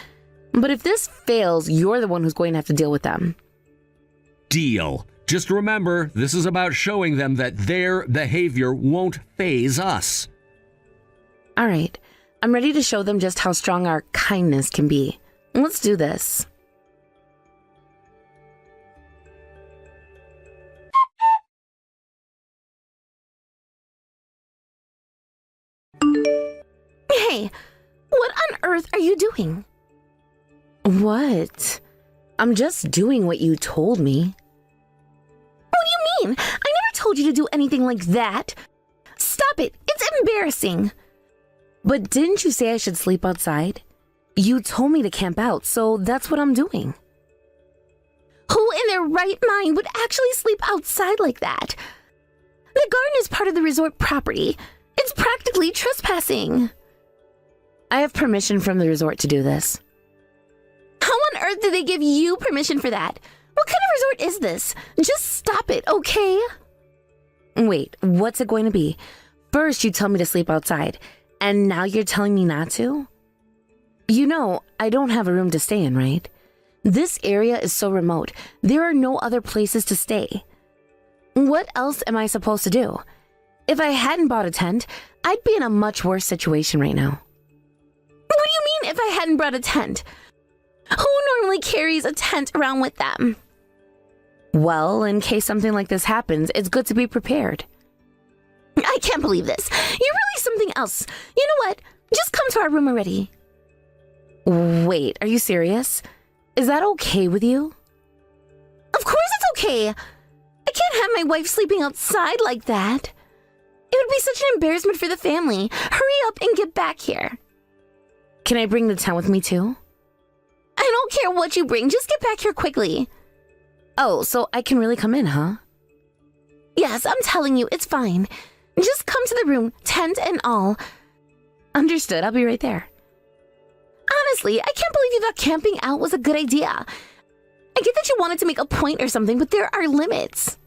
But if this fails, you're the one who's going to have to deal with them. Deal. Just remember, this is about showing them that their behavior won't faze us. All right, I'm ready to show them just how strong our kindness can be. Let's do this. Hey, what on earth are you doing? What? I'm just doing what you told me. What do you mean? I never told you to do anything like that. Stop it. It's embarrassing. But didn't you say I should sleep outside? You told me to camp out, so that's what I'm doing. Who in their right mind would actually sleep outside like that? The garden is part of the resort property. It's practically trespassing. I have permission from the resort to do this. How on earth did they give you permission for that? What kind of resort is this? Just stop it, okay? Wait, what's it going to be? First you tell me to sleep outside, and now you're telling me not to? You know, I don't have a room to stay in, right? This area is so remote. There are no other places to stay. What else am I supposed to do? If I hadn't bought a tent, I'd be in a much worse situation right now. What do you mean if I hadn't brought a tent? Who normally carries a tent around with them? Well, in case something like this happens, it's good to be prepared. I can't believe this. You're really something else. You know what? Just come to our room already. Wait, are you serious? Is that okay with you? Of course it's okay. I can't have my wife sleeping outside like that. It would be such an embarrassment for the family. Hurry up and get back here. Can I bring the tent with me too? I don't care what you bring. Just get back here quickly. Oh, so I can really come in, huh? Yes, I'm telling you, it's fine. Just come to the room, tent and all. Understood, I'll be right there. Honestly, I can't believe you thought camping out was a good idea. I get that you wanted to make a point or something, but there are limits.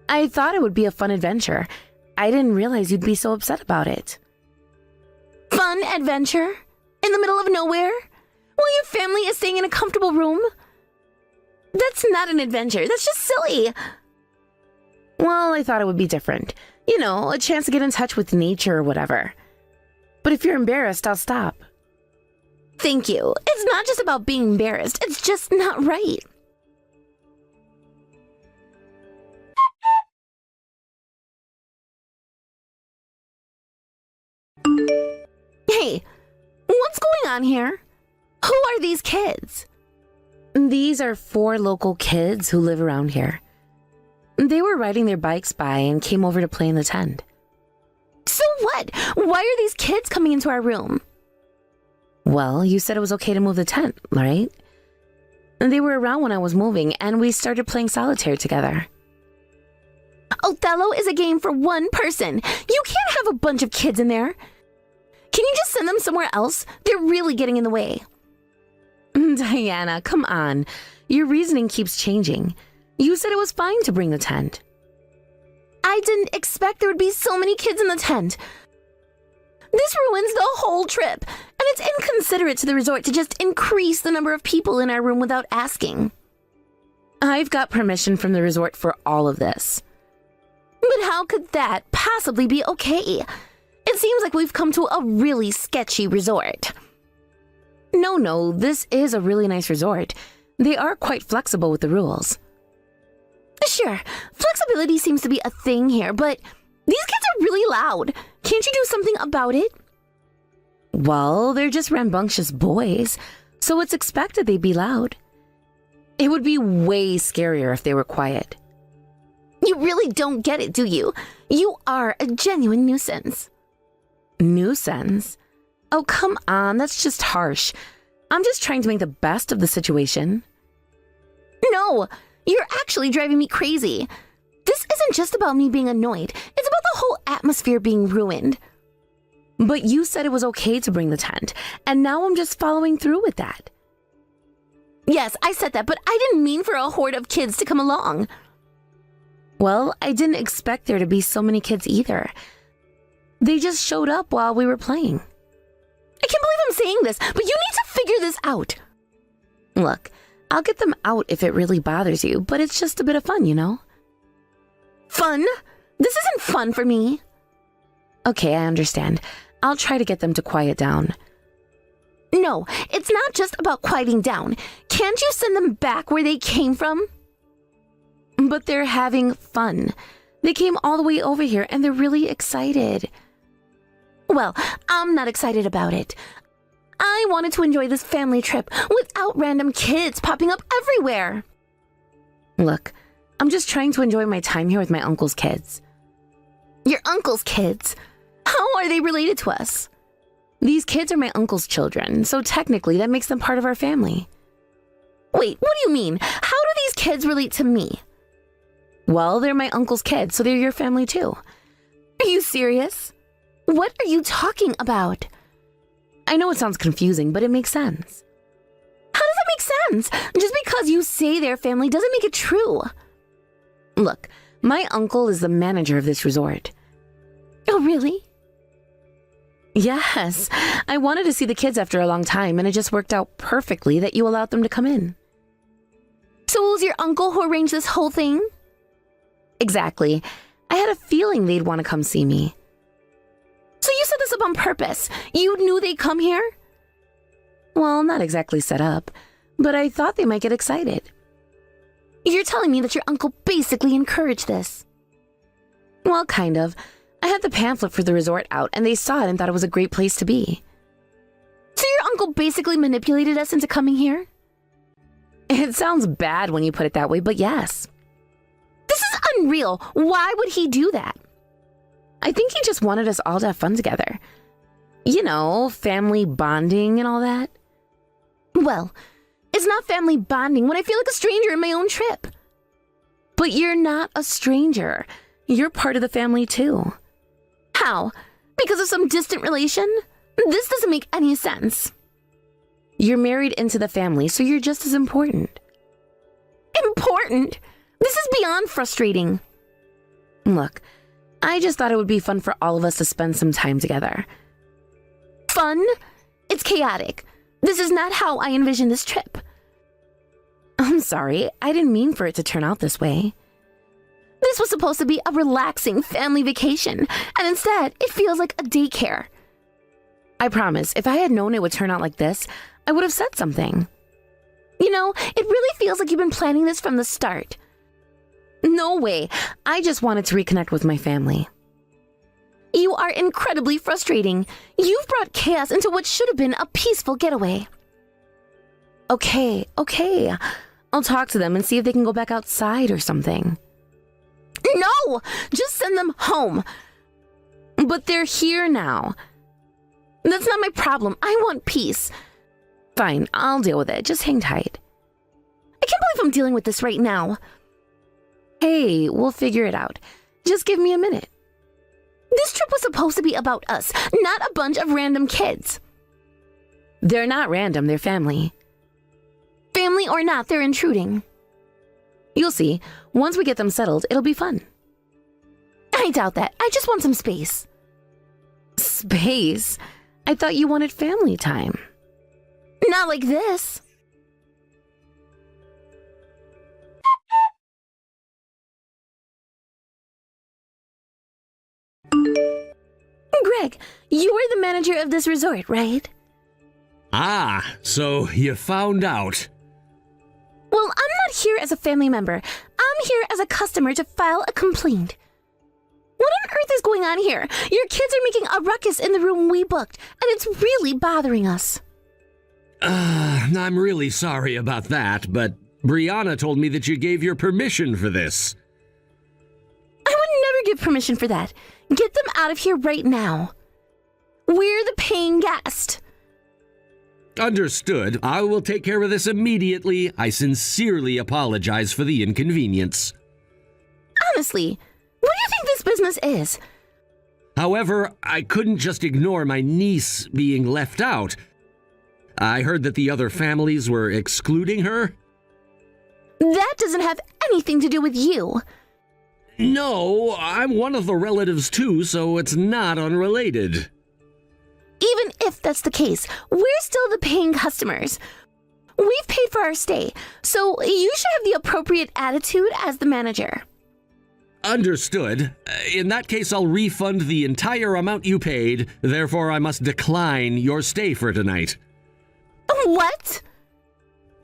I thought it would be a fun adventure. I didn't realize you'd be so upset about it. Fun adventure? In the middle of nowhere? While your family is staying in a comfortable room? That's not an adventure. That's just silly. Well, I thought it would be different. You know, a chance to get in touch with nature or whatever. But if you're embarrassed, I'll stop. Thank you. It's not just about being embarrassed. It's just not right. Hey, what's going on here? Who are these kids? These are 4 local kids who live around here. They were riding their bikes by and came over to play in the tent. So what? Why are these kids coming into our room? Well, you said it was okay to move the tent, right? They were around when I was moving, and we started playing solitaire together. Othello is a game for one person. You can't have a bunch of kids in there. Can you just send them somewhere else? They're really getting in the way. Diana, come on. Your reasoning keeps changing. You said it was fine to bring the tent. I didn't expect there would be so many kids in the tent. This ruins the whole trip, and it's inconsiderate to the resort to just increase the number of people in our room without asking. I've got permission from the resort for all of this. But how could that possibly be okay? It seems like we've come to a really sketchy resort. No, this is a really nice resort. They are quite flexible with the rules. Sure, flexibility seems to be a thing here, but these kids are really loud. Can't you do something about it? Well, they're just rambunctious boys, so it's expected they'd be loud. It would be way scarier if they were quiet. You really don't get it, do you? You are a genuine nuisance. Nuisance? Oh, come on, that's just harsh. I'm just trying to make the best of the situation. No, you're actually driving me crazy. This isn't just about me being annoyed. It's about the whole atmosphere being ruined. But you said it was okay to bring the tent, and now I'm just following through with that. Yes, I said that, but I didn't mean for a horde of kids to come along. Well, I didn't expect there to be so many kids either. They just showed up while we were playing. I can't believe I'm saying this, but you need to figure this out. Look, I'll get them out if it really bothers you, but it's just a bit of fun, you know? Fun? This isn't fun for me. Okay, I understand. I'll try to get them to quiet down. No, it's not just about quieting down. Can't you send them back where they came from? But they're having fun. They came all the way over here and they're really excited. Well, I'm not excited about it. I wanted to enjoy this family trip without random kids popping up everywhere. Look, I'm just trying to enjoy my time here with my uncle's kids. Your uncle's kids? How are they related to us? These kids are my uncle's children, so technically that makes them part of our family. Wait, what do you mean? How do these kids relate to me? Well, they're my uncle's kids, so they're your family too. Are you serious? What are you talking about? I know it sounds confusing, but it makes sense. How does that make sense? Just because you say they're family doesn't make it true. Look, my uncle is the manager of this resort. Oh, really? Yes, I wanted to see the kids after a long time, and it just worked out perfectly that you allowed them to come in. So it was your uncle who arranged this whole thing? Exactly. I had a feeling they'd want to come see me. So you set this up on purpose? You knew they'd come here? Well, not exactly set up, but I thought they might get excited. You're telling me that your uncle basically encouraged this? Well, kind of. I had the pamphlet for the resort out, and they saw it and thought it was a great place to be. So your uncle basically manipulated us into coming here? It sounds bad when you put it that way, but yes. This is unreal. Why would he do that? I think he just wanted us all to have fun together. You know, family bonding and all that. Well, it's not family bonding when I feel like a stranger in my own trip. But you're not a stranger. You're part of the family too. How? Because of some distant relation? This doesn't make any sense. You're married into the family, so you're just as important. Important? This is beyond frustrating. Look, I just thought it would be fun for all of us to spend some time together. Fun? It's chaotic. This is not how I envisioned this trip. I'm sorry, I didn't mean for it to turn out this way. This was supposed to be a relaxing family vacation, and instead, it feels like a daycare. I promise, if I had known it would turn out like this, I would have said something. You know, it really feels like you've been planning this from the start. No way. I just wanted to reconnect with my family. You are incredibly frustrating. You've brought chaos into what should have been a peaceful getaway. Okay. I'll talk to them and see if they can go back outside or something. No! Just send them home. But they're here now. That's not my problem. I want peace. Fine, I'll deal with it. Just hang tight. I can't believe I'm dealing with this right now. Hey, we'll figure it out. Just give me a minute. This trip was supposed to be about us, not a bunch of random kids. They're not random, they're family. Family or not, they're intruding. You'll see. Once we get them settled, it'll be fun. I doubt that. I just want some space. Space? I thought you wanted family time. Not like this. Greg, you are the manager of this resort, right? Ah, so you found out. Well, I'm not here as a family member. I'm here as a customer to file a complaint. What on earth is going on here? Your kids are making a ruckus in the room we booked, and it's really bothering us. I'm really sorry about that, but Brianna told me that you gave your permission for this. I would never give permission for that. Get them out of here right now. We're the paying guest. Understood. I will take care of this immediately. I sincerely apologize for the inconvenience. Honestly, what do you think this business is? However, I couldn't just ignore my niece being left out. I heard that the other families were excluding her. That doesn't have anything to do with you. No, I'm one of the relatives too, so it's not unrelated. Even if that's the case, we're still the paying customers. We've paid for our stay, so you should have the appropriate attitude as the manager. Understood. In that case, I'll refund the entire amount you paid. Therefore, I must decline your stay for tonight. What?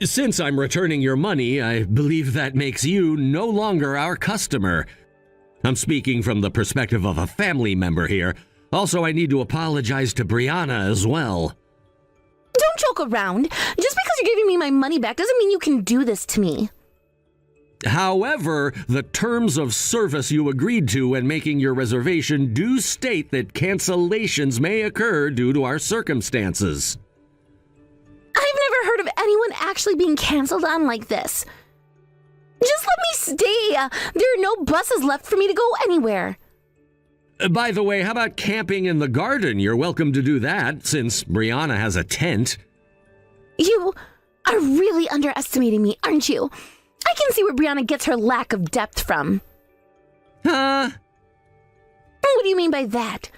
Since I'm returning your money, I believe that makes you no longer our customer. I'm speaking from the perspective of a family member here. Also, I need to apologize to Brianna as well. Don't joke around. Just because you're giving me my money back doesn't mean you can do this to me. However, the terms of service you agreed to when making your reservation do state that cancellations may occur due to our circumstances. I've never heard of anyone actually being canceled on like this. Just let me stay. There are no buses left for me to go anywhere. By the way, how about camping in the garden? You're welcome to do that, since Brianna has a tent. You are really underestimating me, aren't you? I can see where Brianna gets her lack of depth from. Huh? What do you mean by that?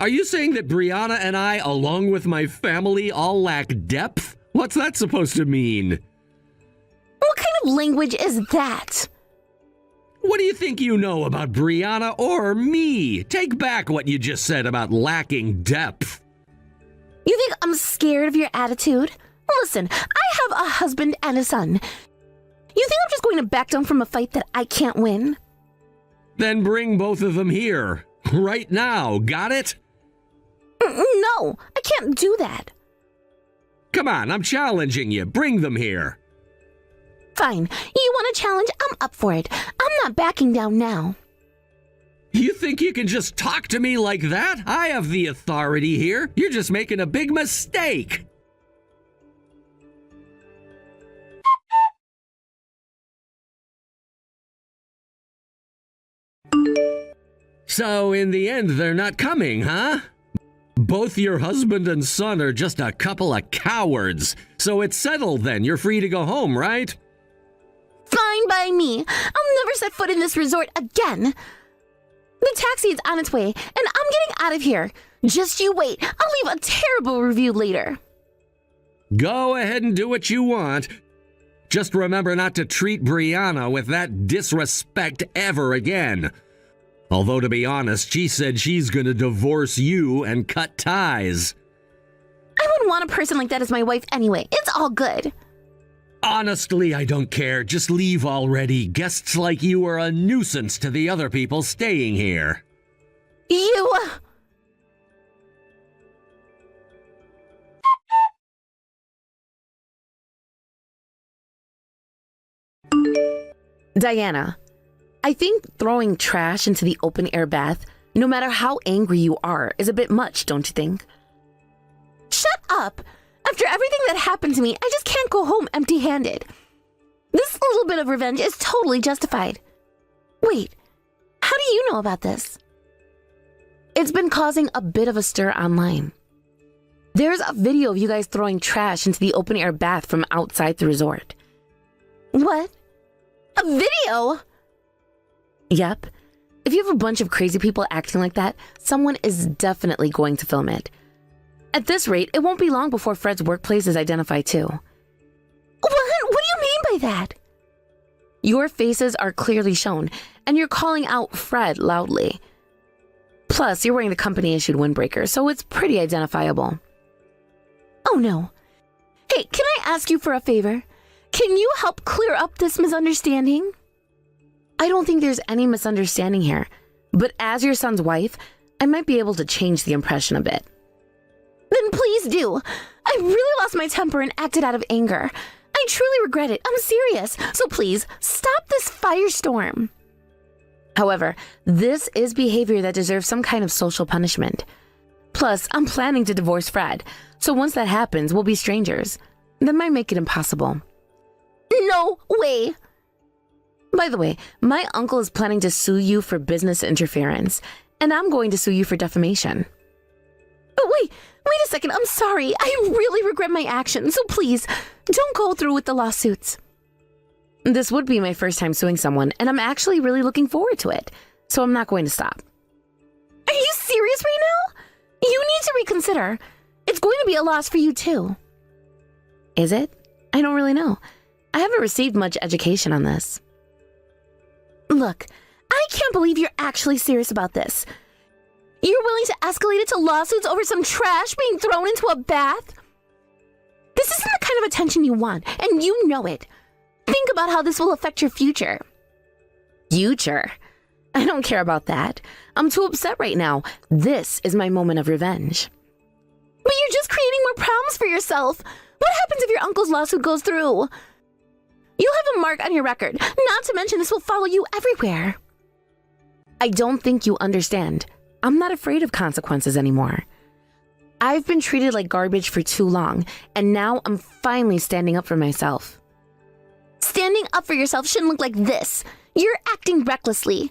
Are you saying that Brianna and I, along with my family, all lack depth? What's that supposed to mean? What kind of language is that? What do you think you know about Brianna or me? Take back what you just said about lacking depth. You think I'm scared of your attitude? Listen, I have a husband and a son. You think I'm just going to back down from a fight that I can't win? Then bring both of them here. Right now, got it? No, I can't do that. Come on, I'm challenging you. Bring them here. Fine. You want a challenge? I'm up for it. I'm not backing down now. You think you can just talk to me like that? I have the authority here. You're just making a big mistake. So, in the end, they're not coming, huh? Both your husband and son are just a couple of cowards. So it's settled then. You're free to go home, right? Fine by me. I'll never set foot in this resort again. The taxi is on its way, and I'm getting out of here. Just you wait. I'll leave a terrible review later. Go ahead and do what you want. Just remember not to treat Brianna with that disrespect ever again. Although, to be honest, she said she's gonna divorce you and cut ties. I wouldn't want a person like that as my wife anyway. It's all good. Honestly, I don't care. Just leave already. Guests like you are a nuisance to the other people staying here. You... Diana, I think throwing trash into the open air bath, no matter how angry you are, is a bit much, don't you think? Shut up! After everything that happened to me, I just can't go home empty-handed. This little bit of revenge is totally justified. Wait, how do you know about this? It's been causing a bit of a stir online. There's a video of you guys throwing trash into the open air bath from outside the resort. What? A video? Yep. If you have a bunch of crazy people acting like that, someone is definitely going to film it. At this rate, it won't be long before Fred's workplace is identified too. What do you mean by that? Your faces are clearly shown, and you're calling out Fred loudly. Plus, you're wearing the company-issued windbreaker, so it's pretty identifiable. Oh no. Hey, can I ask you for a favor? Can you help clear up this misunderstanding? I don't think there's any misunderstanding here, but as your son's wife, I might be able to change the impression a bit. Then please do. I really lost my temper and acted out of anger. I truly regret it. I'm serious. So please, stop this firestorm. However, this is behavior that deserves some kind of social punishment. Plus, I'm planning to divorce Fred, so once that happens, we'll be strangers. That might make it impossible. No way. By the way, my uncle is planning to sue you for business interference, and I'm going to sue you for defamation. Oh, wait a second. I'm sorry. I really regret my actions, so please, don't go through with the lawsuits. This would be my first time suing someone, and I'm actually really looking forward to it, so I'm not going to stop. Are you serious right now? You need to reconsider. It's going to be a loss for you too. Is it? I don't really know. I haven't received much education on this. Look, I can't believe you're actually serious about this. You're willing to escalate it to lawsuits over some trash being thrown into a bath? This isn't the kind of attention you want, and you know it. Think about how this will affect your future. Future? I don't care about that. I'm too upset right now. This is my moment of revenge. But you're just creating more problems for yourself. What happens if your uncle's lawsuit goes through? You'll have a mark on your record. Not to mention this will follow you everywhere. I don't think you understand. I'm not afraid of consequences anymore. I've been treated like garbage for too long, and now I'm finally standing up for myself. Standing up for yourself shouldn't look like this. You're acting recklessly.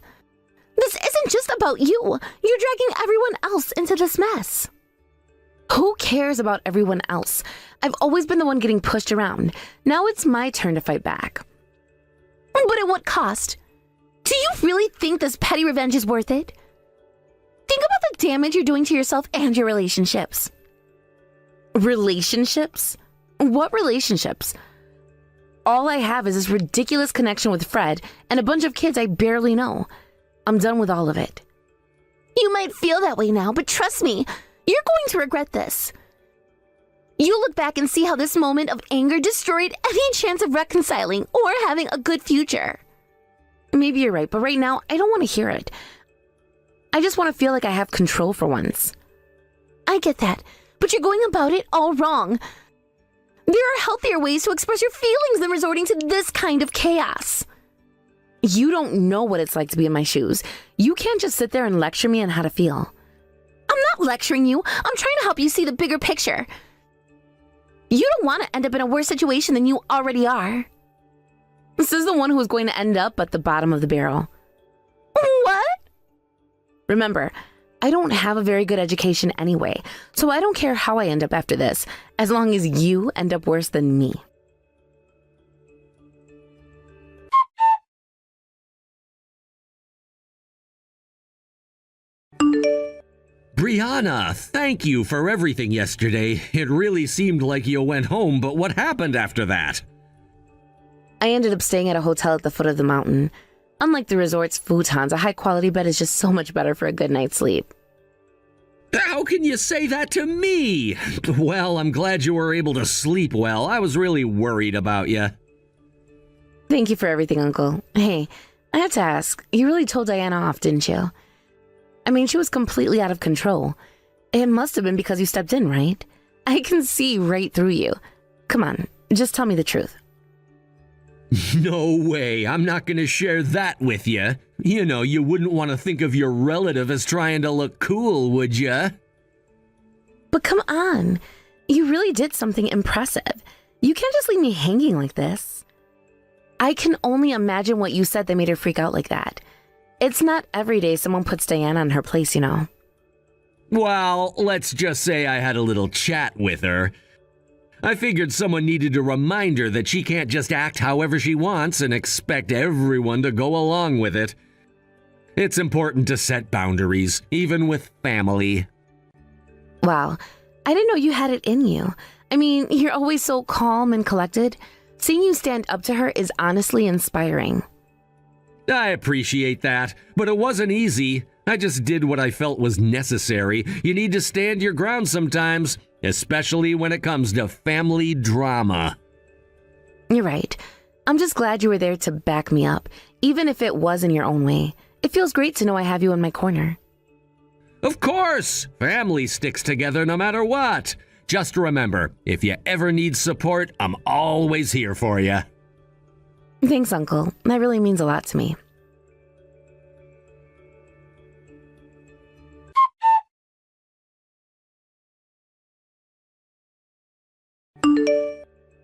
This isn't just about you. You're dragging everyone else into this mess. Who cares about everyone else? I've always been the one getting pushed around. Now it's my turn to fight back. But at what cost? Do you really think this petty revenge is worth it? Think about the damage you're doing to yourself and your relationships. Relationships? What relationships? All I have is this ridiculous connection with Fred and a bunch of kids I barely know. I'm done with all of it. You might feel that way now, but trust me, you're going to regret this. You'll look back and see how this moment of anger destroyed any chance of reconciling or having a good future. Maybe you're right, but right now, I don't want to hear it. I just want to feel like I have control for once. I get that, but you're going about it all wrong. There are healthier ways to express your feelings than resorting to this kind of chaos. You don't know what it's like to be in my shoes. You can't just sit there and lecture me on how to feel. I'm not lecturing you. I'm trying to help you see the bigger picture. You don't want to end up in a worse situation than you already are. This is the one who is going to end up at the bottom of the barrel. What? Remember, I don't have a very good education anyway, so I don't care how I end up after this, as long as you end up worse than me. Brianna, thank you for everything yesterday. It really seemed like you went home, but what happened after that? I ended up staying at a hotel at the foot of the mountain. Unlike the resort's futons, a high-quality bed is just so much better for a good night's sleep. How can you say that to me? Well, I'm glad you were able to sleep well. I was really worried about you. Thank you for everything, Uncle. Hey, I have to ask, you really told Diana off, didn't you? I mean, she was completely out of control. It must have been because you stepped in, right? I can see right through you. Come on, just tell me the truth. No way, I'm not gonna share that with you. You know, you wouldn't want to think of your relative as trying to look cool, would ya? But come on, you really did something impressive. You can't just leave me hanging like this. I can only imagine what you said that made her freak out like that. It's not every day someone puts Diana in her place, you know. Well, let's just say I had a little chat with her. I figured someone needed to remind her that she can't just act however she wants and expect everyone to go along with it. It's important to set boundaries, even with family. Wow, I didn't know you had it in you. I mean, you're always so calm and collected. Seeing you stand up to her is honestly inspiring. I appreciate that, but it wasn't easy. I just did what I felt was necessary. You need to stand your ground sometimes, especially when it comes to family drama. You're right. I'm just glad you were there to back me up, even if it was in your own way. It feels great to know I have you in my corner. Of course! Family sticks together no matter what. Just remember, if you ever need support, I'm always here for you. Thanks, Uncle. That really means a lot to me.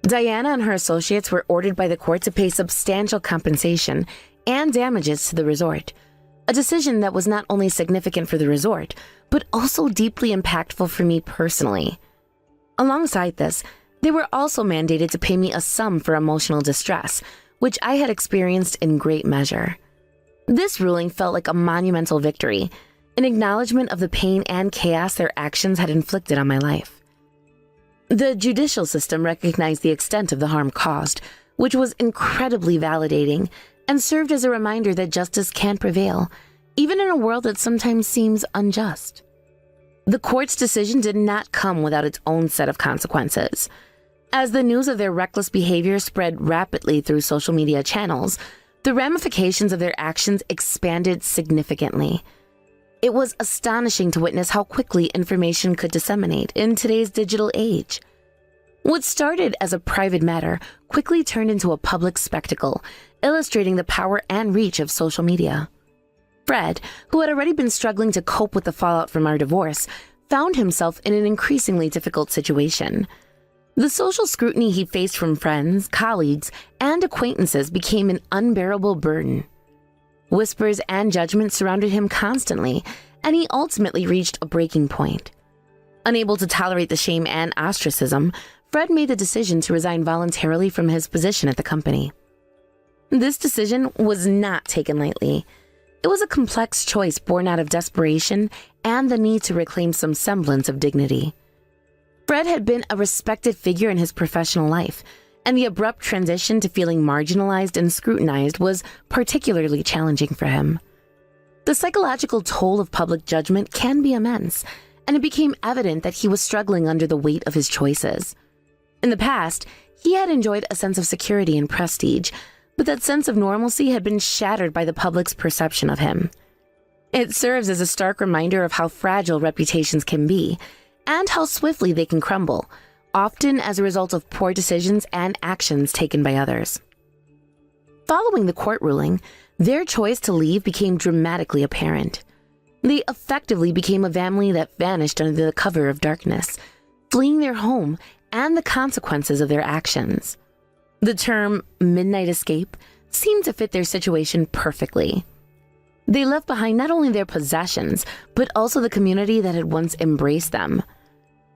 Diana and her associates were ordered by the court to pay substantial compensation and damages to the resort, a decision that was not only significant for the resort, but also deeply impactful for me personally. Alongside this, they were also mandated to pay me a sum for emotional distress, which I had experienced in great measure. This ruling felt like a monumental victory, an acknowledgement of the pain and chaos their actions had inflicted on my life. The judicial system recognized the extent of the harm caused, which was incredibly validating and served as a reminder that justice can prevail, even in a world that sometimes seems unjust. The court's decision did not come without its own set of consequences. As the news of their reckless behavior spread rapidly through social media channels, the ramifications of their actions expanded significantly. It was astonishing to witness how quickly information could disseminate in today's digital age. What started as a private matter quickly turned into a public spectacle, illustrating the power and reach of social media. Fred, who had already been struggling to cope with the fallout from our divorce, found himself in an increasingly difficult situation. The social scrutiny he faced from friends, colleagues, and acquaintances became an unbearable burden. Whispers and judgment surrounded him constantly, and he ultimately reached a breaking point. Unable to tolerate the shame and ostracism, Fred made the decision to resign voluntarily from his position at the company. This decision was not taken lightly. It was a complex choice born out of desperation and the need to reclaim some semblance of dignity. Fred had been a respected figure in his professional life, and the abrupt transition to feeling marginalized and scrutinized was particularly challenging for him. The psychological toll of public judgment can be immense, and it became evident that he was struggling under the weight of his choices. In the past, he had enjoyed a sense of security and prestige, but that sense of normalcy had been shattered by the public's perception of him. It serves as a stark reminder of how fragile reputations can be, and how swiftly they can crumble, often as a result of poor decisions and actions taken by others. Following the court ruling, their choice to leave became dramatically apparent. They effectively became a family that vanished under the cover of darkness, fleeing their home and the consequences of their actions. The term midnight escape seemed to fit their situation perfectly. They left behind not only their possessions, but also the community that had once embraced them.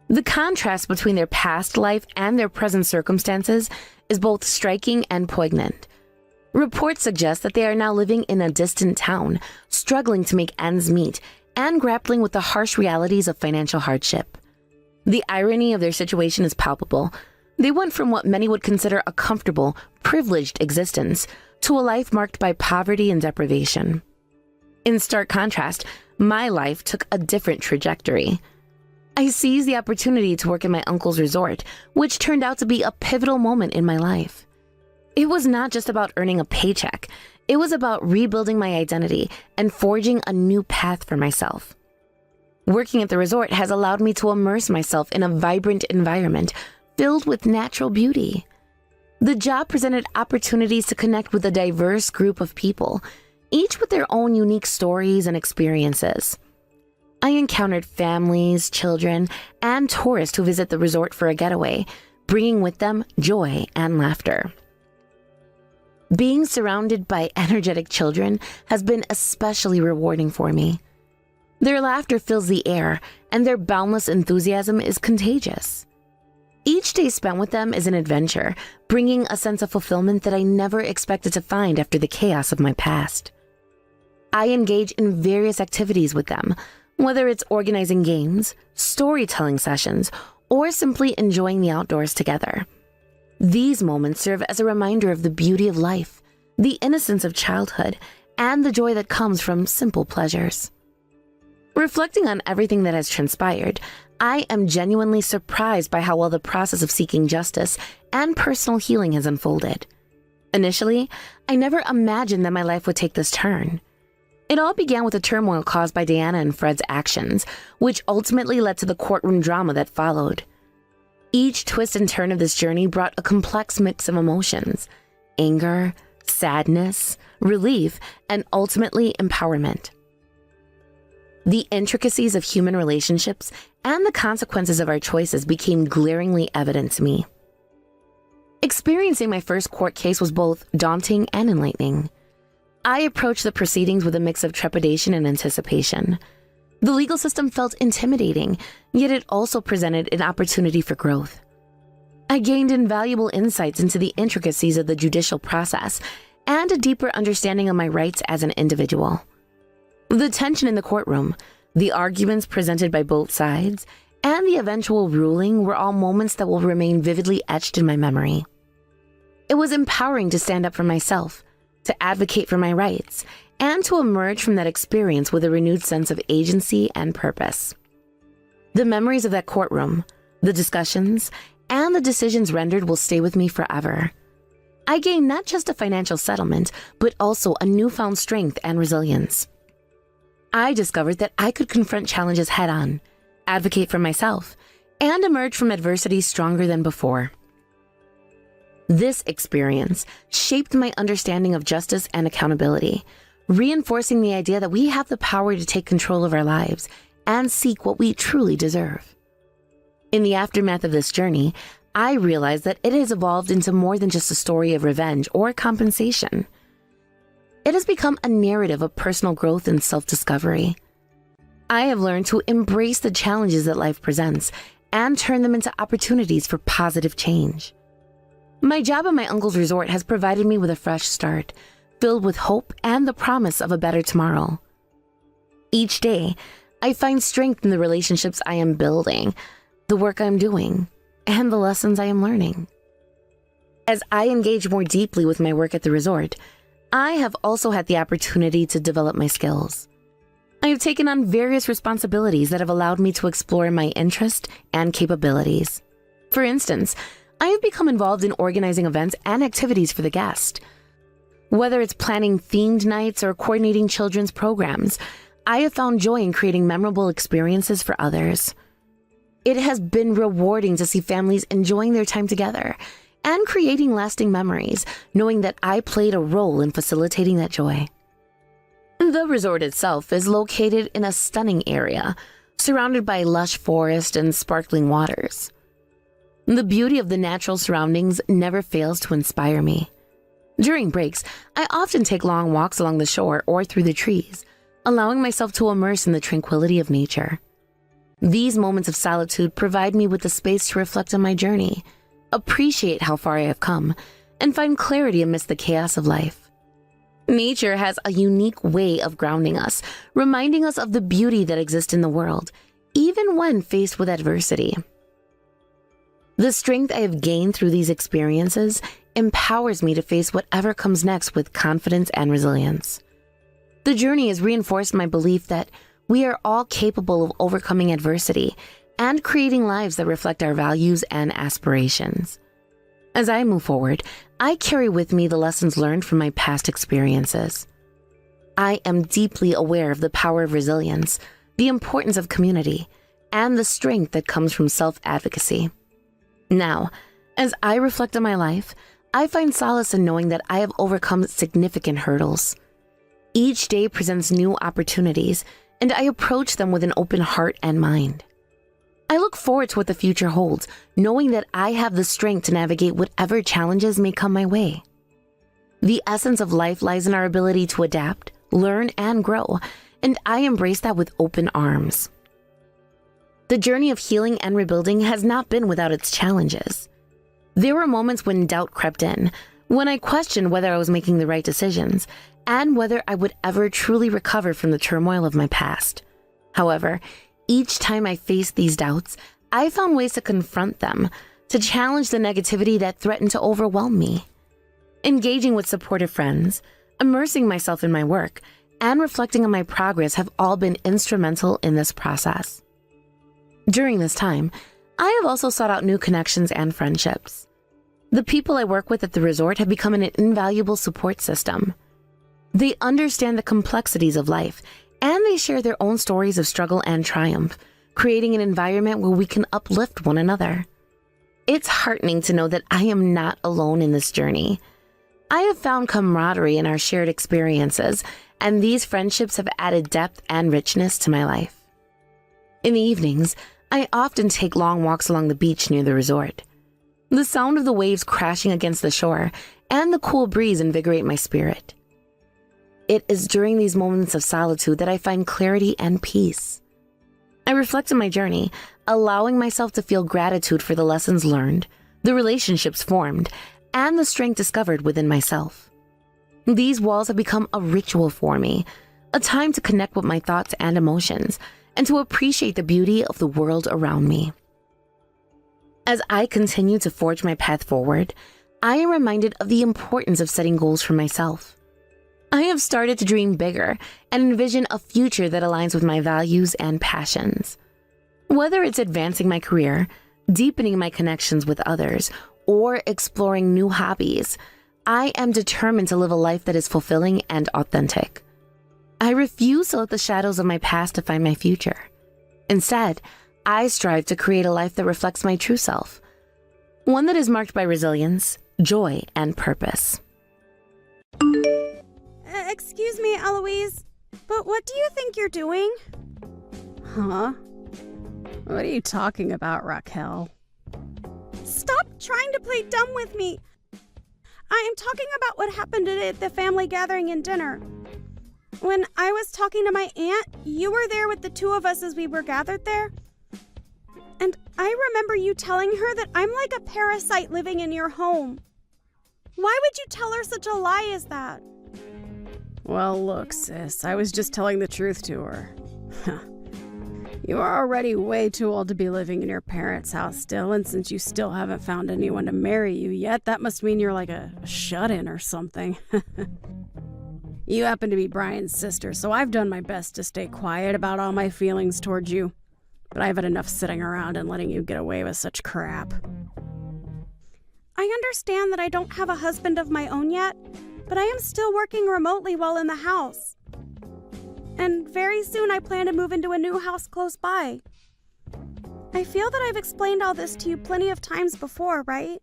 The contrast between their past life and their present circumstances is both striking and poignant. Reports suggest that they are now living in a distant town, struggling to make ends meet, and grappling with the harsh realities of financial hardship. The irony of their situation is palpable. They went from what many would consider a comfortable, privileged existence to a life marked by poverty and deprivation. In stark contrast, my life took a different trajectory. I seized the opportunity to work in my uncle's resort, which turned out to be a pivotal moment in my life. It was not just about earning a paycheck. It was about rebuilding my identity and forging a new path for myself. Working at the resort has allowed me to immerse myself in a vibrant environment filled with natural beauty. The job presented opportunities to connect with a diverse group of people, each with their own unique stories and experiences. I encountered families, children, and tourists who visit the resort for a getaway, bringing with them joy and laughter. Being surrounded by energetic children has been especially rewarding for me. Their laughter fills the air, and their boundless enthusiasm is contagious. Each day spent with them is an adventure, bringing a sense of fulfillment that I never expected to find after the chaos of my past. I engage in various activities with them, whether it's organizing games, storytelling sessions, or simply enjoying the outdoors together. These moments serve as a reminder of the beauty of life, the innocence of childhood, and the joy that comes from simple pleasures. Reflecting on everything that has transpired, I am genuinely surprised by how well the process of seeking justice and personal healing has unfolded. Initially, I never imagined that my life would take this turn. It all began with the turmoil caused by Diana and Fred's actions, which ultimately led to the courtroom drama that followed. Each twist and turn of this journey brought a complex mix of emotions: anger, sadness, relief, and ultimately empowerment. The intricacies of human relationships and the consequences of our choices became glaringly evident to me. Experiencing my first court case was both daunting and enlightening. I approached the proceedings with a mix of trepidation and anticipation. The legal system felt intimidating, yet it also presented an opportunity for growth. I gained invaluable insights into the intricacies of the judicial process and a deeper understanding of my rights as an individual. The tension in the courtroom, the arguments presented by both sides, and the eventual ruling were all moments that will remain vividly etched in my memory. It was empowering to stand up for myself, to advocate for my rights, and to emerge from that experience with a renewed sense of agency and purpose. The memories of that courtroom, the discussions, and the decisions rendered will stay with me forever. I gained not just a financial settlement, but also a newfound strength and resilience. I discovered that I could confront challenges head-on, advocate for myself, and emerge from adversity stronger than before. This experience shaped my understanding of justice and accountability, reinforcing the idea that we have the power to take control of our lives and seek what we truly deserve. In the aftermath of this journey, I realized that it has evolved into more than just a story of revenge or compensation. It has become a narrative of personal growth and self-discovery. I have learned to embrace the challenges that life presents and turn them into opportunities for positive change. My job at my uncle's resort has provided me with a fresh start, filled with hope and the promise of a better tomorrow. Each day, I find strength in the relationships I am building, the work I'm doing, and the lessons I am learning. As I engage more deeply with my work at the resort, I have also had the opportunity to develop my skills. I have taken on various responsibilities that have allowed me to explore my interest and capabilities. For instance, I have become involved in organizing events and activities for the guest. Whether it's planning themed nights or coordinating children's programs, I have found joy in creating memorable experiences for others. It has been rewarding to see families enjoying their time together and creating lasting memories, knowing that I played a role in facilitating that joy. The resort itself is located in a stunning area, surrounded by lush forest and sparkling waters. The beauty of the natural surroundings never fails to inspire me. During breaks, I often take long walks along the shore or through the trees, allowing myself to immerse in the tranquility of nature. These moments of solitude provide me with the space to reflect on my journey, appreciate how far I have come, and find clarity amidst the chaos of life. Nature has a unique way of grounding us, reminding us of the beauty that exists in the world, even when faced with adversity. The strength I have gained through these experiences empowers me to face whatever comes next with confidence and resilience. The journey has reinforced my belief that we are all capable of overcoming adversity and creating lives that reflect our values and aspirations. As I move forward, I carry with me the lessons learned from my past experiences. I am deeply aware of the power of resilience, the importance of community, and the strength that comes from self-advocacy. Now, as I reflect on my life, I find solace in knowing that I have overcome significant hurdles. Each day presents new opportunities, and I approach them with an open heart and mind. I look forward to what the future holds, knowing that I have the strength to navigate whatever challenges may come my way. The essence of life lies in our ability to adapt, learn, and grow, and I embrace that with open arms. The journey of healing and rebuilding has not been without its challenges. There were moments when doubt crept in, when I questioned whether I was making the right decisions, and whether I would ever truly recover from the turmoil of my past. However, each time I faced these doubts, I found ways to confront them, to challenge the negativity that threatened to overwhelm me. Engaging with supportive friends, immersing myself in my work, and reflecting on my progress have all been instrumental in this process. During this time, I have also sought out new connections and friendships. The people I work with at the resort have become an invaluable support system. They understand the complexities of life, and they share their own stories of struggle and triumph, creating an environment where we can uplift one another. It's heartening to know that I am not alone in this journey. I have found camaraderie in our shared experiences, and these friendships have added depth and richness to my life. In the evenings, I often take long walks along the beach near the resort. The sound of the waves crashing against the shore and the cool breeze invigorate my spirit. It is during these moments of solitude that I find clarity and peace. I reflect on my journey, allowing myself to feel gratitude for the lessons learned, the relationships formed, and the strength discovered within myself. These walls have become a ritual for me, a time to connect with my thoughts and emotions, and to appreciate the beauty of the world around me. As I continue to forge my path forward, I am reminded of the importance of setting goals for myself. I have started to dream bigger and envision a future that aligns with my values and passions. Whether it's advancing my career, deepening my connections with others, or exploring new hobbies, I am determined to live a life that is fulfilling and authentic. I refuse to let the shadows of my past define my future. Instead, I strive to create a life that reflects my true self, one that is marked by resilience, joy, and purpose. Excuse me, Eloise, but what do you think you're doing? Huh? What are you talking about, Raquel? Stop trying to play dumb with me. I am talking about what happened today at the family gathering and dinner. When I was talking to my aunt, you were there with the two of us as we were gathered there. And I remember you telling her that I'm like a parasite living in your home. Why would you tell her such a lie as that? Well, look, sis, I was just telling the truth to her. You are already way too old to be living in your parents' house still, and since you still haven't found anyone to marry you yet, that must mean you're like a shut-in or something. You happen to be Brian's sister, so I've done my best to stay quiet about all my feelings towards you, but I've had enough sitting around and letting you get away with such crap. I understand that I don't have a husband of my own yet, but I am still working remotely while in the house. And very soon I plan to move into a new house close by. I feel that I've explained all this to you plenty of times before, right?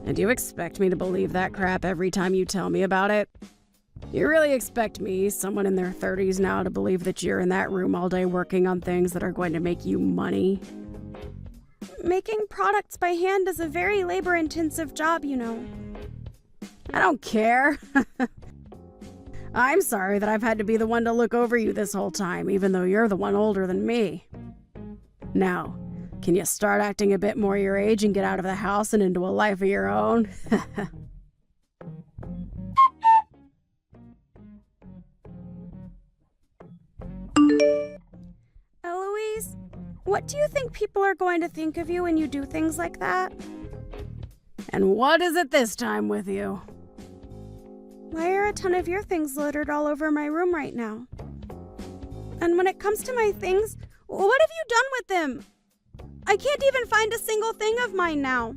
And you expect me to believe that crap every time you tell me about it? You really expect me, someone in their 30s now, to believe that you're in that room all day working on things that are going to make you money? Making products by hand is a very labor-intensive job, you know. I don't care. I'm sorry that I've had to be the one to look over you this whole time, even though you're the one older than me. Now, can you start acting a bit more your age and get out of the house and into a life of your own? Eloise, what do you think people are going to think of you when you do things like that? And what is it this time with you? Why are a ton of your things littered all over my room right now? And when it comes to my things, what have you done with them? I can't even find a single thing of mine now.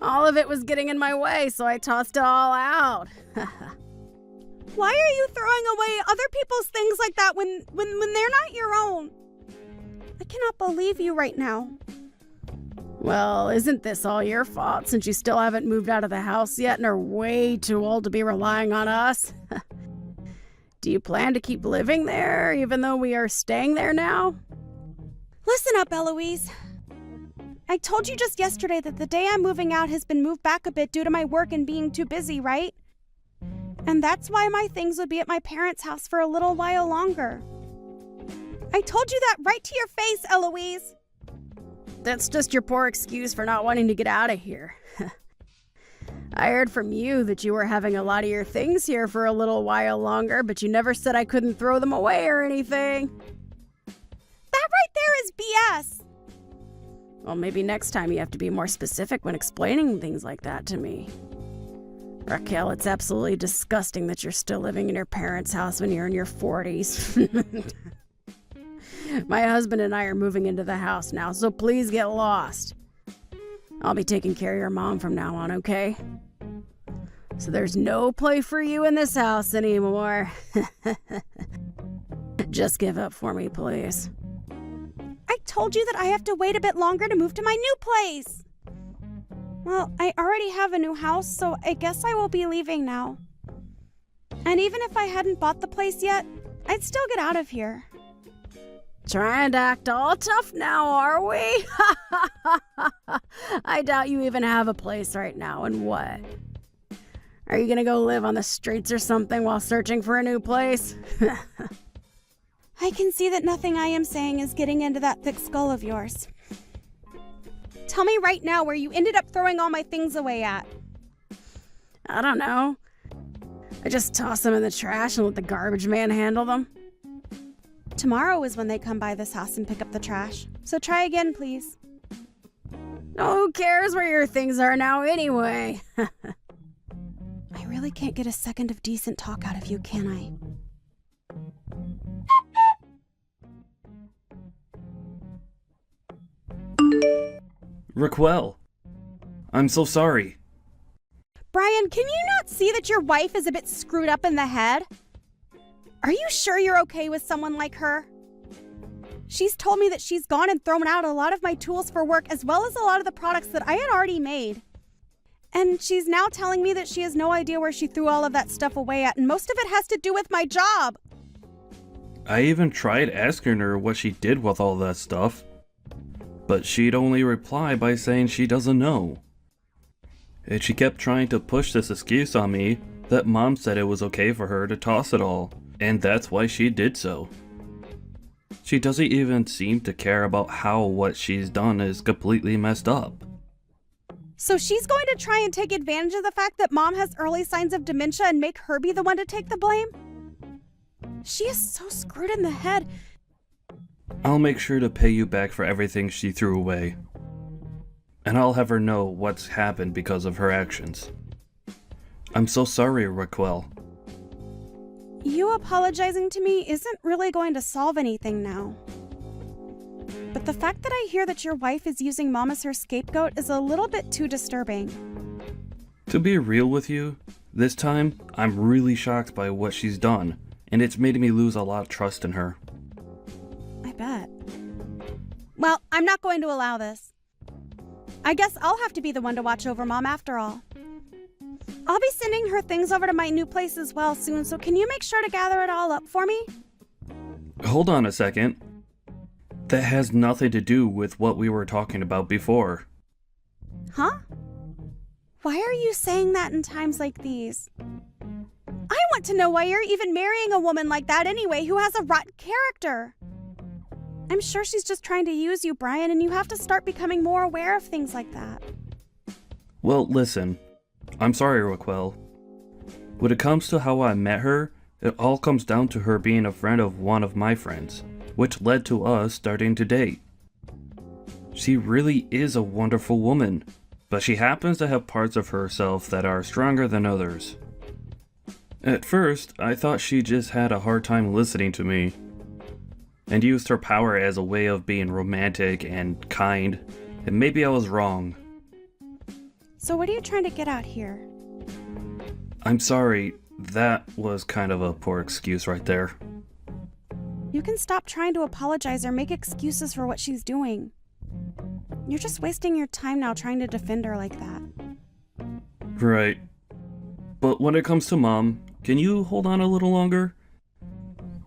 All of it was getting in my way, so I tossed it all out. Why are you throwing away other people's things like that when they're not your own? I cannot believe you right now. Well, isn't this all your fault since you still haven't moved out of the house yet and are way too old to be relying on us? Do you plan to keep living there even though we are staying there now? Listen up, Eloise. I told you just yesterday that the day I'm moving out has been moved back a bit due to my work and being too busy, right? And that's why my things would be at my parents' house for a little while longer. I told you that right to your face, Eloise. That's just your poor excuse for not wanting to get out of here. I heard from you that you were having a lot of your things here for a little while longer, but you never said I couldn't throw them away or anything. That right there is BS. Well, maybe next time you have to be more specific when explaining things like that to me. Raquel, it's absolutely disgusting that you're still living in your parents' house when you're in your 40s. My husband and I are moving into the house now, so please get lost. I'll be taking care of your mom from now on, okay? So there's no play for you in this house anymore. Just give up for me, please. I told you that I have to wait a bit longer to move to my new place. Well, I already have a new house, so I guess I will be leaving now. And even if I hadn't bought the place yet, I'd still get out of here. Trying to act all tough now, are we? I doubt you even have a place right now, and what? Are you gonna go live on the streets or something while searching for a new place? I can see that nothing I am saying is getting into that thick skull of yours. Tell me right now where you ended up throwing all my things away at. I don't know. I just toss them in the trash and let the garbage man handle them. Tomorrow is when they come by this house and pick up the trash. So try again, please. No, who cares where your things are now anyway? I really can't get a second of decent talk out of you, can I? Raquel, I'm so sorry. Brian, can you not see that your wife is a bit screwed up in the head? Are you sure you're okay with someone like her? She's told me that she's gone and thrown out a lot of my tools for work as well as a lot of the products that I had already made. And she's now telling me that she has no idea where she threw all of that stuff away at, and most of it has to do with my job. I even tried asking her what she did with all that stuff, but she'd only reply by saying she doesn't know. And she kept trying to push this excuse on me that Mom said it was okay for her to toss it all, and that's why she did so. She doesn't even seem to care about how what she's done is completely messed up. So she's going to try and take advantage of the fact that Mom has early signs of dementia and make her be the one to take the blame? She is so screwed in the head. I'll make sure to pay you back for everything she threw away. And I'll have her know what's happened because of her actions. I'm so sorry, Raquel. You apologizing to me isn't really going to solve anything now. But the fact that I hear that your wife is using Mom as her scapegoat is a little bit too disturbing. To be real with you, this time, I'm really shocked by what she's done, and it's made me lose a lot of trust in her. I bet. Well, I'm not going to allow this. I guess I'll have to be the one to watch over Mom after all. I'll be sending her things over to my new place as well soon, so can you make sure to gather it all up for me? Hold on a second. That has nothing to do with what we were talking about before. Huh? Why are you saying that in times like these? I want to know why you're even marrying a woman like that anyway, who has a rotten character. I'm sure she's just trying to use you, Brian, and you have to start becoming more aware of things like that. Well, listen. I'm sorry, Raquel. When it comes to how I met her, it all comes down to her being a friend of one of my friends, which led to us starting to date. She really is a wonderful woman, but she happens to have parts of herself that are stronger than others. At first, I thought she just had a hard time listening to me, and used her power as a way of being romantic and kind, and maybe I was wrong. So what are you trying to get at here? I'm sorry, that was kind of a poor excuse right there. You can stop trying to apologize or make excuses for what she's doing. You're just wasting your time now trying to defend her like that. Right. But when it comes to Mom, can you hold on a little longer?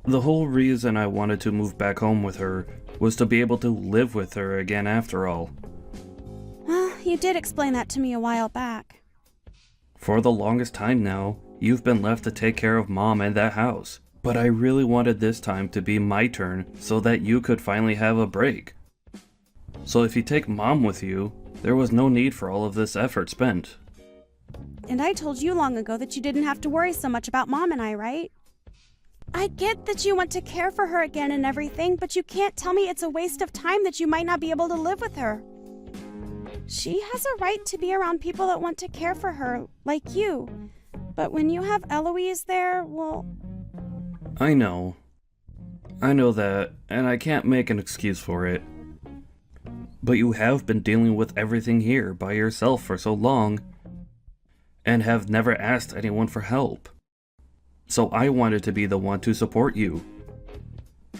The whole reason I wanted to move back home with her was to be able to live with her again after all. Well, you did explain that to me a while back. For the longest time now, you've been left to take care of Mom and that house. But I really wanted this time to be my turn so that you could finally have a break. So if you take Mom with you, there was no need for all of this effort spent. And I told you long ago that you didn't have to worry so much about Mom and I, right? I get that you want to care for her again and everything, but you can't tell me it's a waste of time that you might not be able to live with her. She has a right to be around people that want to care for her, like you. But when you have Eloise there, well... I know that, and I can't make an excuse for it. But you have been dealing with everything here by yourself for so long, and have never asked anyone for help. So I wanted to be the one to support you.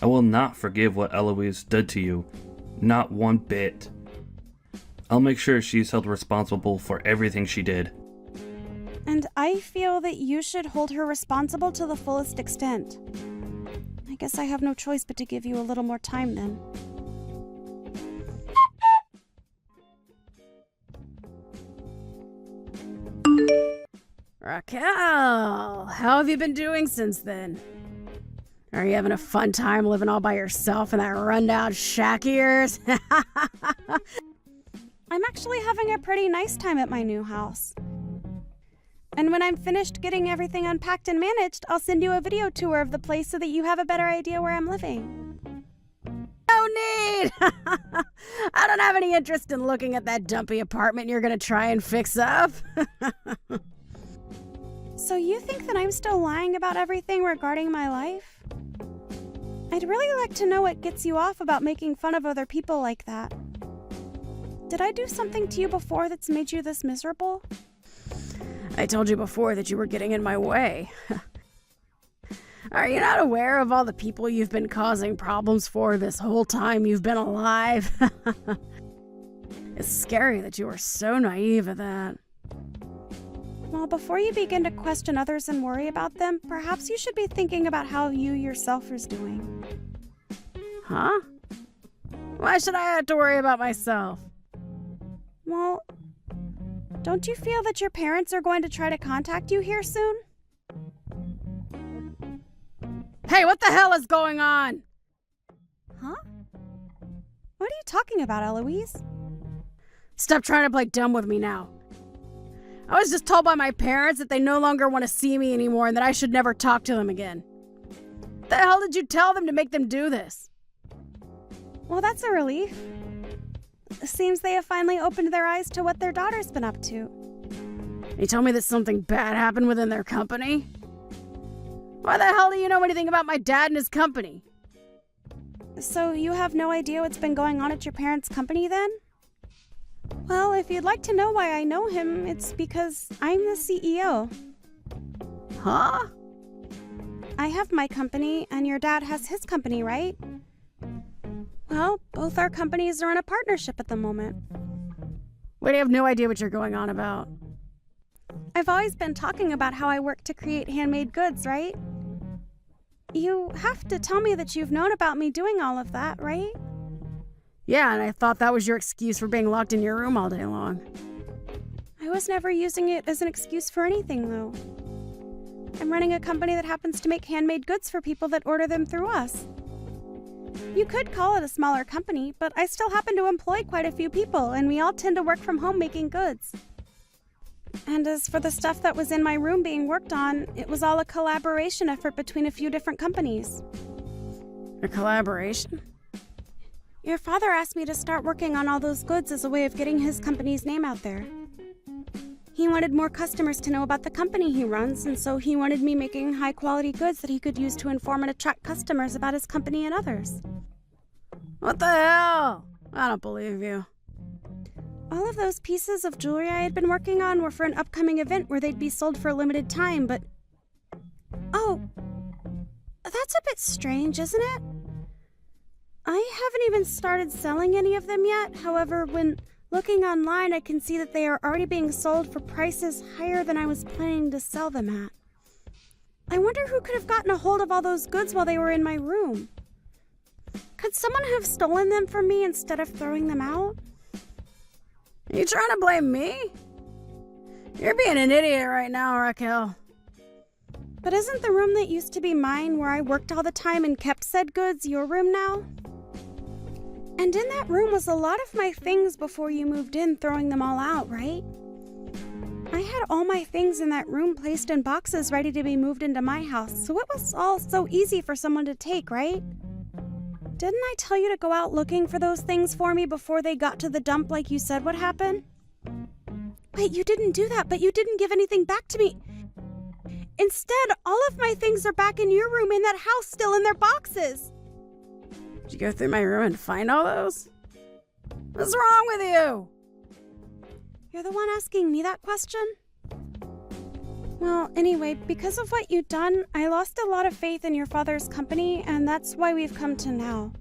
I will not forgive what Eloise did to you, not one bit. I'll make sure she's held responsible for everything she did. And I feel that you should hold her responsible to the fullest extent. I guess I have no choice but to give you a little more time then. Raquel, how have you been doing since then? Are you having a fun time living all by yourself in that rundown shack of yours? I'm actually having a pretty nice time at my new house. And when I'm finished getting everything unpacked and managed, I'll send you a video tour of the place so that you have a better idea where I'm living. No need! I don't have any interest in looking at that dumpy apartment you're gonna try and fix up. So you think that I'm still lying about everything regarding my life? I'd really like to know what gets you off about making fun of other people like that. Did I do something to you before that's made you this miserable? I told you before that you were getting in my way. Are you not aware of all the people you've been causing problems for this whole time you've been alive? It's scary that you are so naive at that. Well, before you begin to question others and worry about them, perhaps you should be thinking about how you yourself is doing. Huh? Why should I have to worry about myself? Well, don't you feel that your parents are going to try to contact you here soon? Hey, what the hell is going on? Huh? What are you talking about, Eloise? Stop trying to play dumb with me now. I was just told by my parents that they no longer want to see me anymore and that I should never talk to them again. What the hell did you tell them to make them do this? Well, that's a relief. It seems they have finally opened their eyes to what their daughter's been up to. You told me that something bad happened within their company? Why the hell do you know anything about my dad and his company? So you have no idea what's been going on at your parents' company then? Well, if you'd like to know why I know him, it's because I'm the CEO. Huh? I have my company, and your dad has his company, right? Well, both our companies are in a partnership at the moment. Wait, I have no idea what you're going on about. I've always been talking about how I work to create handmade goods, right? You have to tell me that you've known about me doing all of that, right? Yeah, and I thought that was your excuse for being locked in your room all day long. I was never using it as an excuse for anything, though. I'm running a company that happens to make handmade goods for people that order them through us. You could call it a smaller company, but I still happen to employ quite a few people, and we all tend to work from home making goods. And as for the stuff that was in my room being worked on, it was all a collaboration effort between a few different companies. A collaboration? Your father asked me to start working on all those goods as a way of getting his company's name out there. He wanted more customers to know about the company he runs, and so he wanted me making high-quality goods that he could use to inform and attract customers about his company and others. What the hell? I don't believe you. All of those pieces of jewelry I had been working on were for an upcoming event where they'd be sold for a limited time, but... Oh, that's a bit strange, isn't it? I haven't even started selling any of them yet. However, when looking online, I can see that they are already being sold for prices higher than I was planning to sell them at. I wonder who could have gotten a hold of all those goods while they were in my room. Could someone have stolen them from me instead of throwing them out? Are you trying to blame me? You're being an idiot right now, Raquel. But isn't the room that used to be mine, where I worked all the time and kept said goods, your room now? And in that room was a lot of my things before you moved in, throwing them all out, right? I had all my things in that room placed in boxes ready to be moved into my house, so it was all so easy for someone to take, right? Didn't I tell you to go out looking for those things for me before they got to the dump like you said would happen? Wait, you didn't do that, but you didn't give anything back to me. Instead, all of my things are back in your room in that house, still in their boxes. Did you go through my room and find all those? What's wrong with you? You're the one asking me that question? Well, anyway, because of what you've done, I lost a lot of faith in your father's company, and that's why we've come to now.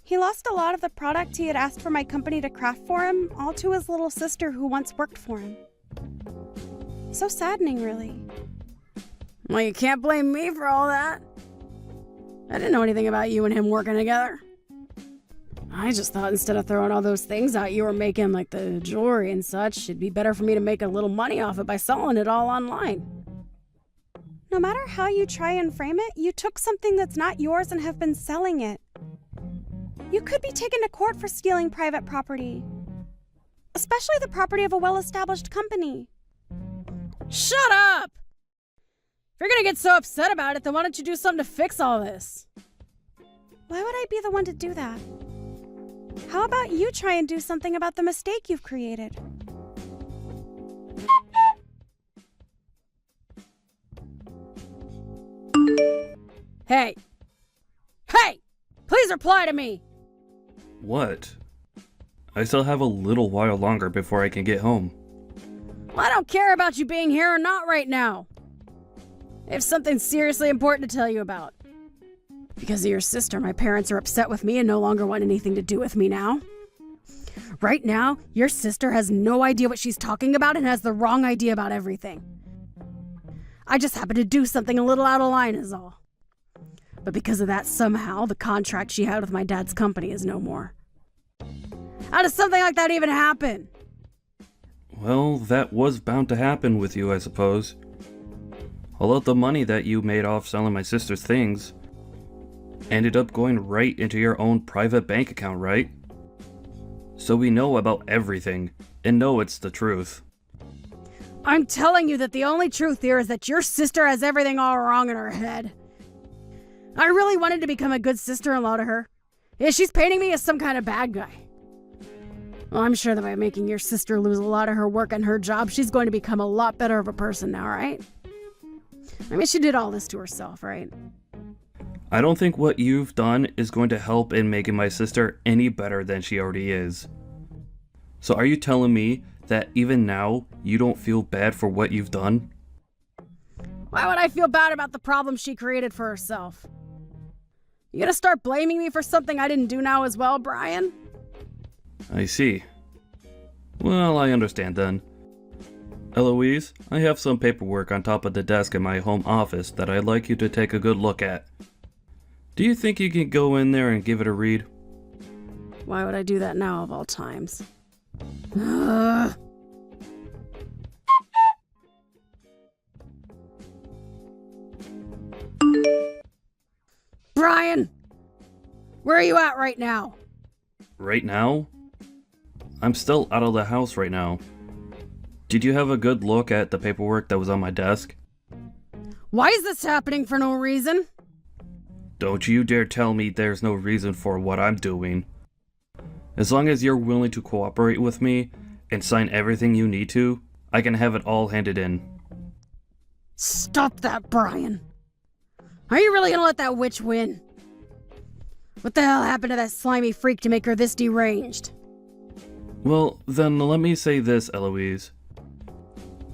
He lost a lot of the product he had asked for my company to craft for him, all to his little sister who once worked for him. So saddening, really. Well, you can't blame me for all that. I didn't know anything about you and him working together. I just thought instead of throwing all those things out you were making, like the jewelry and such, it'd be better for me to make a little money off it by selling it all online. No matter how you try and frame it, you took something that's not yours and have been selling it. You could be taken to court for stealing private property, especially the property of a well-established company. Shut up! If you're gonna get so upset about it, then why don't you do something to fix all this? Why would I be the one to do that? How about you try and do something about the mistake you've created? Hey! Hey! Please reply to me! What? I still have a little while longer before I can get home. Well, I don't care about you being here or not right now. I have something seriously important to tell you about. Because of your sister, my parents are upset with me and no longer want anything to do with me now. Right now, your sister has no idea what she's talking about and has the wrong idea about everything. I just happened to do something a little out of line is all. But because of that, somehow, the contract she had with my dad's company is no more. How does something like that even happen? Well, that was bound to happen with you, I suppose. All of the money that you made off selling my sister's things ended up going right into your own private bank account, right? So we know about everything, and know it's the truth. I'm telling you that the only truth here is that your sister has everything all wrong in her head. I really wanted to become a good sister-in-law to her. Yeah, she's painting me as some kind of bad guy. Well, I'm sure that by making your sister lose a lot of her work and her job, she's going to become a lot better of a person now, right? I mean, she did all this to herself, right? I don't think what you've done is going to help in making my sister any better than she already is. So are you telling me that even now, you don't feel bad for what you've done? Why would I feel bad about the problem she created for herself? You gonna start blaming me for something I didn't do now as well, Brian? I see. Well, I understand then. Eloise, I have some paperwork on top of the desk in my home office that I'd like you to take a good look at. Do you think you can go in there and give it a read? Why would I do that now of all times? Ugh. Brian! Where are you at right now? Right now? I'm still out of the house right now. Did you have a good look at the paperwork that was on my desk? Why is this happening for no reason? Don't you dare tell me there's no reason for what I'm doing. As long as you're willing to cooperate with me and sign everything you need to, I can have it all handed in. Stop that, Brian. Are you really gonna let that witch win? What the hell happened to that slimy freak to make her this deranged? Well, then let me say this, Eloise.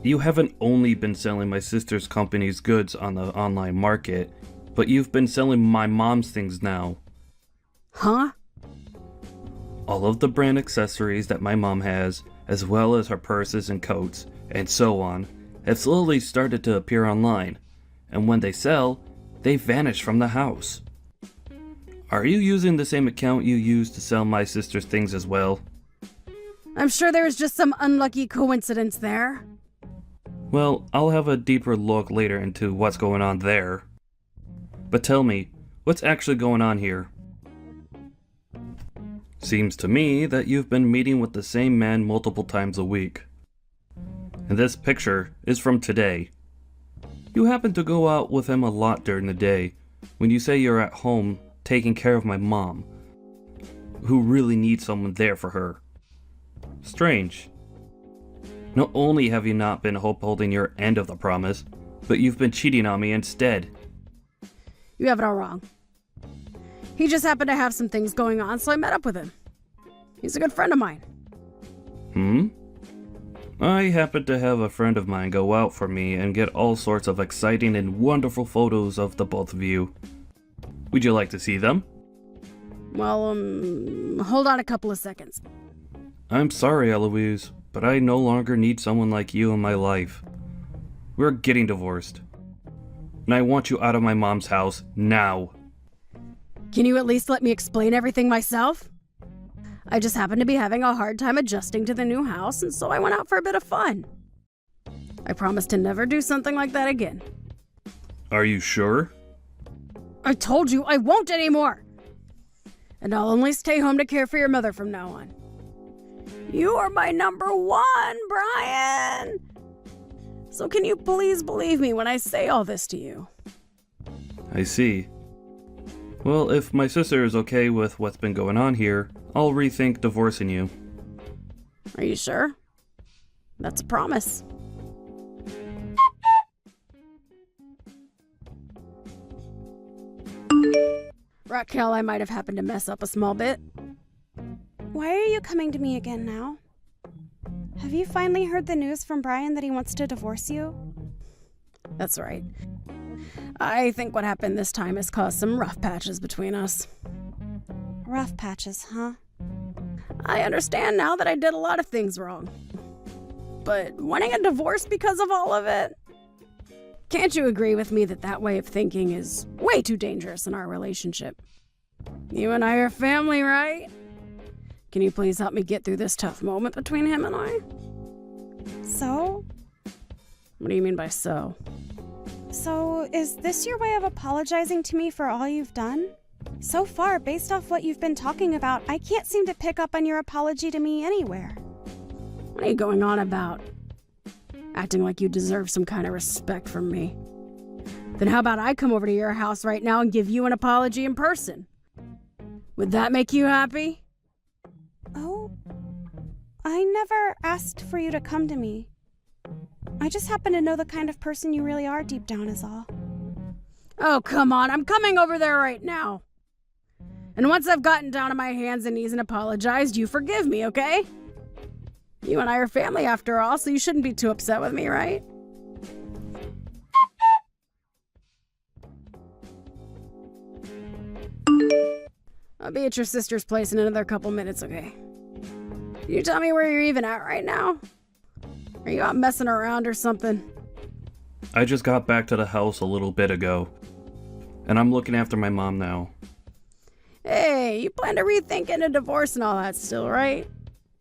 You haven't only been selling my sister's company's goods on the online market, but you've been selling my mom's things now. Huh? All of the brand accessories that my mom has, as well as her purses and coats, and so on, have slowly started to appear online, and when they sell, they vanish from the house. Are you using the same account you used to sell my sister's things as well? I'm sure there was just some unlucky coincidence there. Well, I'll have a deeper look later into what's going on there. But tell me, what's actually going on here? Seems to me that you've been meeting with the same man multiple times a week. And this picture is from today. You happen to go out with him a lot during the day, when you say you're at home taking care of my mom, who really needs someone there for her. Strange. Not only have you not been upholding your end of the promise, but you've been cheating on me instead. You have it all wrong. He just happened to have some things going on, so I met up with him. He's a good friend of mine. I happen to have a friend of mine go out for me and get all sorts of exciting and wonderful photos of the both of you. Would you like to see them? Well, hold on a couple of seconds. I'm sorry, Eloise, but I no longer need someone like you in my life. We're getting divorced. And I want you out of my mom's house now. Can you at least let me explain everything myself? I just happened to be having a hard time adjusting to the new house, and so I went out for a bit of fun. I promise to never do something like that again. Are you sure? I told you I won't anymore! And I'll only stay home to care for your mother from now on. You are my number one, Brian! So can you please believe me when I say all this to you? I see. Well, if my sister is okay with what's been going on here, I'll rethink divorcing you. Are you sure? That's a promise. Raquel, I might have happened to mess up a small bit. Why are you coming to me again now? Have you finally heard the news from Brian that he wants to divorce you? That's right. I think what happened this time has caused some rough patches between us. Rough patches, huh? I understand now that I did a lot of things wrong. But wanting a divorce because of all of it? Can't you agree with me that that way of thinking is way too dangerous in our relationship? You and I are family, right? Can you please help me get through this tough moment between him and I? So? What do you mean by so? So, is this your way of apologizing to me for all you've done? So far, based off what you've been talking about, I can't seem to pick up on your apology to me anywhere. What are you going on about? Acting like you deserve some kind of respect from me. Then how about I come over to your house right now and give you an apology in person? Would that make you happy? Oh, I never asked for you to come to me. I just happen to know the kind of person you really are deep down is all. Oh, come on, I'm coming over there right now. And once I've gotten down on my hands and knees and apologized, you forgive me, okay? You and I are family after all, so you shouldn't be too upset with me, right? I'll be at your sister's place in another couple minutes, okay? Can you tell me where you're even at right now? Are you out messing around or something? I just got back to the house a little bit ago, and I'm looking after my mom now. Hey, you plan to rethink getting a divorce and all that still, right?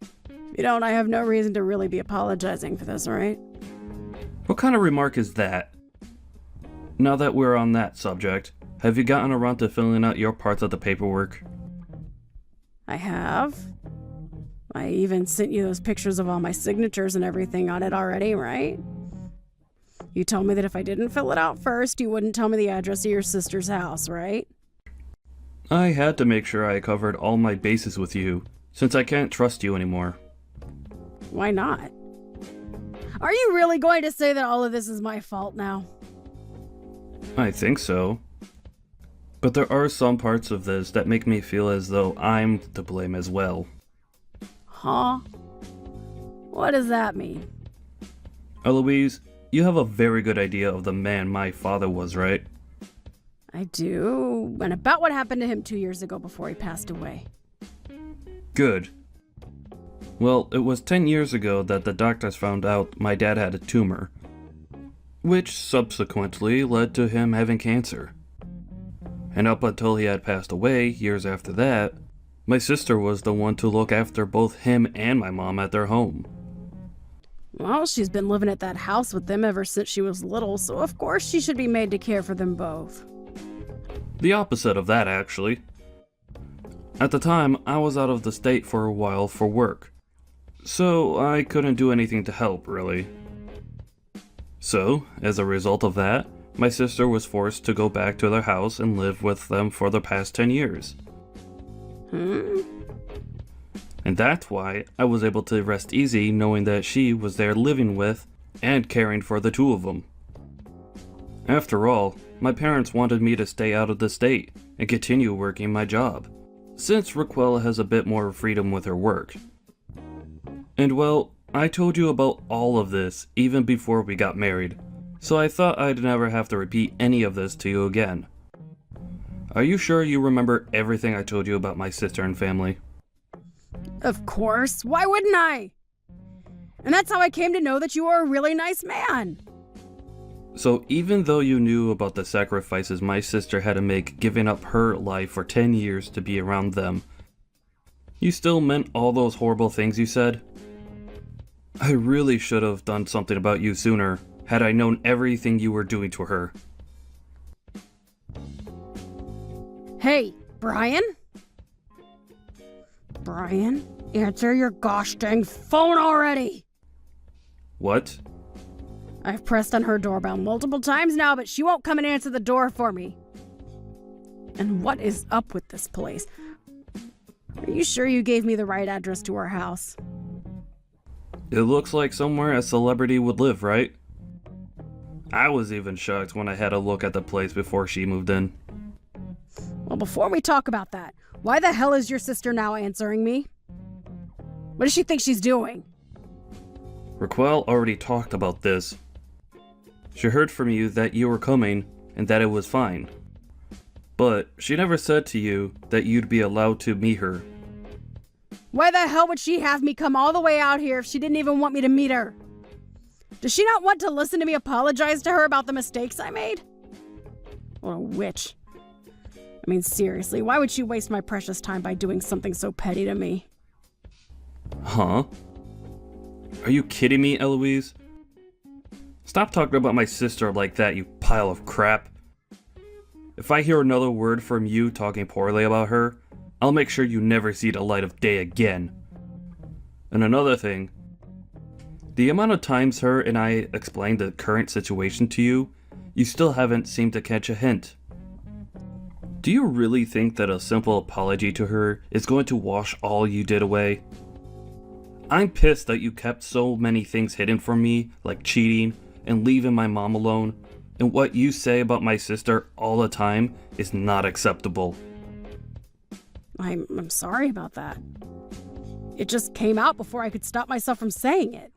If you don't, I have no reason to really be apologizing for this, right? What kind of remark is that? Now that we're on that subject, have you gotten around to filling out your parts of the paperwork? I have. I even sent you those pictures of all my signatures and everything on it already, right? You told me that if I didn't fill it out first, you wouldn't tell me the address of your sister's house, right? I had to make sure I covered all my bases with you, since I can't trust you anymore. Why not? Are you really going to say that all of this is my fault now? I think so. But there are some parts of this that make me feel as though I'm to blame as well. Huh? What does that mean? Eloise, you have a very good idea of the man my father was, right? I do. And about what happened to him 2 years ago before he passed away. Good. Well, it was 10 years ago that the doctors found out my dad had a tumor, which subsequently led to him having cancer. And up until he had passed away, years after that, my sister was the one to look after both him and my mom at their home. Well, she's been living at that house with them ever since she was little, so of course she should be made to care for them both. The opposite of that, actually. At the time, I was out of the state for a while for work, so I couldn't do anything to help, really. So, as a result of that, my sister was forced to go back to their house and live with them for the past 10 years. And that's why I was able to rest easy knowing that she was there living with and caring for the two of them. After all, my parents wanted me to stay out of the state and continue working my job, since Raquel has a bit more freedom with her work. And well, I told you about all of this even before we got married, so I thought I'd never have to repeat any of this to you again. Are you sure you remember everything I told you about my sister and family? Of course. Why wouldn't I? And that's how I came to know that you are a really nice man. So even though you knew about the sacrifices my sister had to make giving up her life for 10 years to be around them, you still meant all those horrible things you said? I really should have done something about you sooner, had I known everything you were doing to her. Hey, Brian? Brian, answer your gosh dang phone already! What? I've pressed on her doorbell multiple times now, but she won't come and answer the door for me. And what is up with this place? Are you sure you gave me the right address to her house? It looks like somewhere a celebrity would live, right? I was even shocked when I had a look at the place before she moved in. Well, before we talk about that, why the hell is your sister now answering me? What does she think she's doing? Raquel already talked about this. She heard from you that you were coming and that it was fine. But she never said to you that you'd be allowed to meet her. Why the hell would she have me come all the way out here if she didn't even want me to meet her? Does she not want to listen to me apologize to her about the mistakes I made? What a witch. I mean, seriously, why would she waste my precious time by doing something so petty to me? Huh? Are you kidding me, Eloise? Stop talking about my sister like that, you pile of crap. If I hear another word from you talking poorly about her, I'll make sure you never see the light of day again. And another thing, the amount of times her and I explained the current situation to you, you still haven't seemed to catch a hint. Do you really think that a simple apology to her is going to wash all you did away? I'm pissed that you kept so many things hidden from me, like cheating and leaving my mom alone, and what you say about my sister all the time is not acceptable. I'm sorry about that. It just came out before I could stop myself from saying it.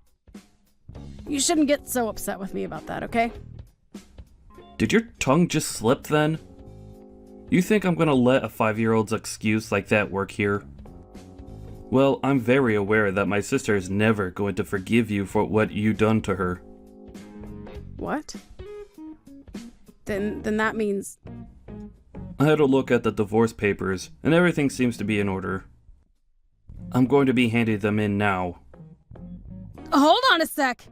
You shouldn't get so upset with me about that, okay? Did your tongue just slip then? You think I'm gonna let a 5-year-old's excuse like that work here? Well, I'm very aware that my sister is never going to forgive you for what you done to her. What? Then that means... I had a look at the divorce papers, and everything seems to be in order. I'm going to be handing them in now. Hold on a sec!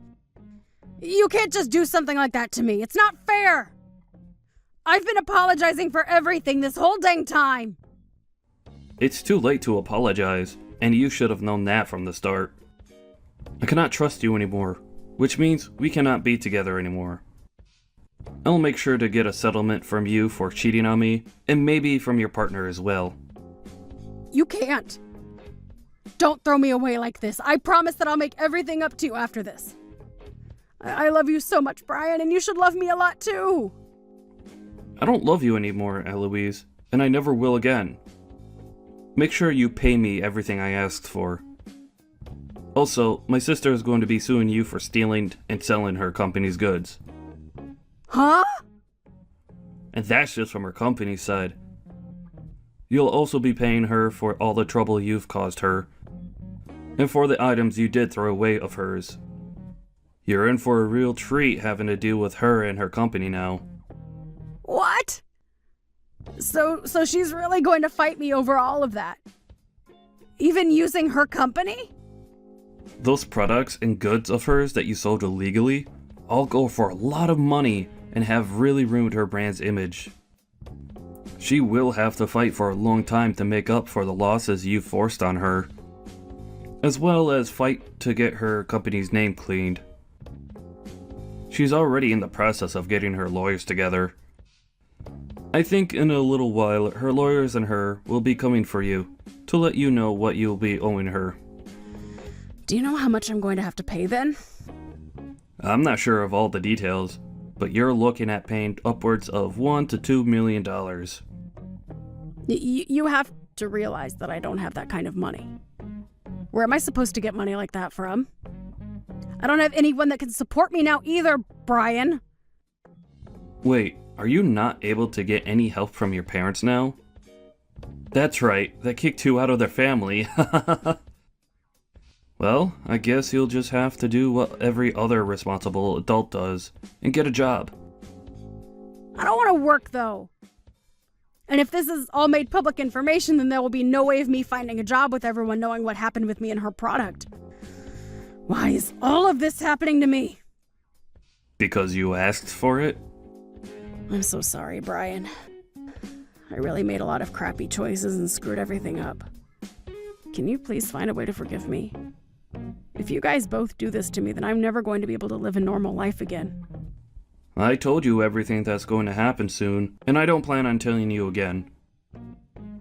You can't just do something like that to me. It's not fair! I've been apologizing for everything this whole dang time! It's too late to apologize, and you should have known that from the start. I cannot trust you anymore, which means we cannot be together anymore. I'll make sure to get a settlement from you for cheating on me, and maybe from your partner as well. You can't! Don't throw me away like this. I promise that I'll make everything up to you after this. I love you so much, Brian, and you should love me a lot too! I don't love you anymore, Eloise, and I never will again. Make sure you pay me everything I asked for. Also, my sister is going to be suing you for stealing and selling her company's goods. Huh? and that's just from her company's side. You'll also be paying her for all the trouble you've caused her, and for the items you did throw away of hers. You're in for a real treat having to deal with her and her company now. What? So she's really going to fight me over all of that? Even using her company? Those products and goods of hers that you sold illegally all go for a lot of money and have really ruined her brand's image. She will have to fight for a long time to make up for the losses you've forced on her, as well as fight to get her company's name cleaned. She's already in the process of getting her lawyers together. I think in a little while, her lawyers and her will be coming for you to let you know what you'll be owing her. Do you know how much I'm going to have to pay then? I'm not sure of all the details, but you're looking at paying upwards of $1 to $2 million. You have to realize that I don't have that kind of money. Where am I supposed to get money like that from? I don't have anyone that can support me now either, Brian. Wait, are you not able to get any help from your parents now? That's right, they kicked you out of their family. Well, I guess you'll just have to do what every other responsible adult does and get a job. I don't want to work, though. And if this is all made public information, then there will be no way of me finding a job with everyone knowing what happened with me and her product. Why is all of this happening to me? Because you asked for it? I'm so sorry, Brian. I really made a lot of crappy choices and screwed everything up. Can you please find a way to forgive me? If you guys both do this to me, then I'm never going to be able to live a normal life again. I told you everything that's going to happen soon, and I don't plan on telling you again.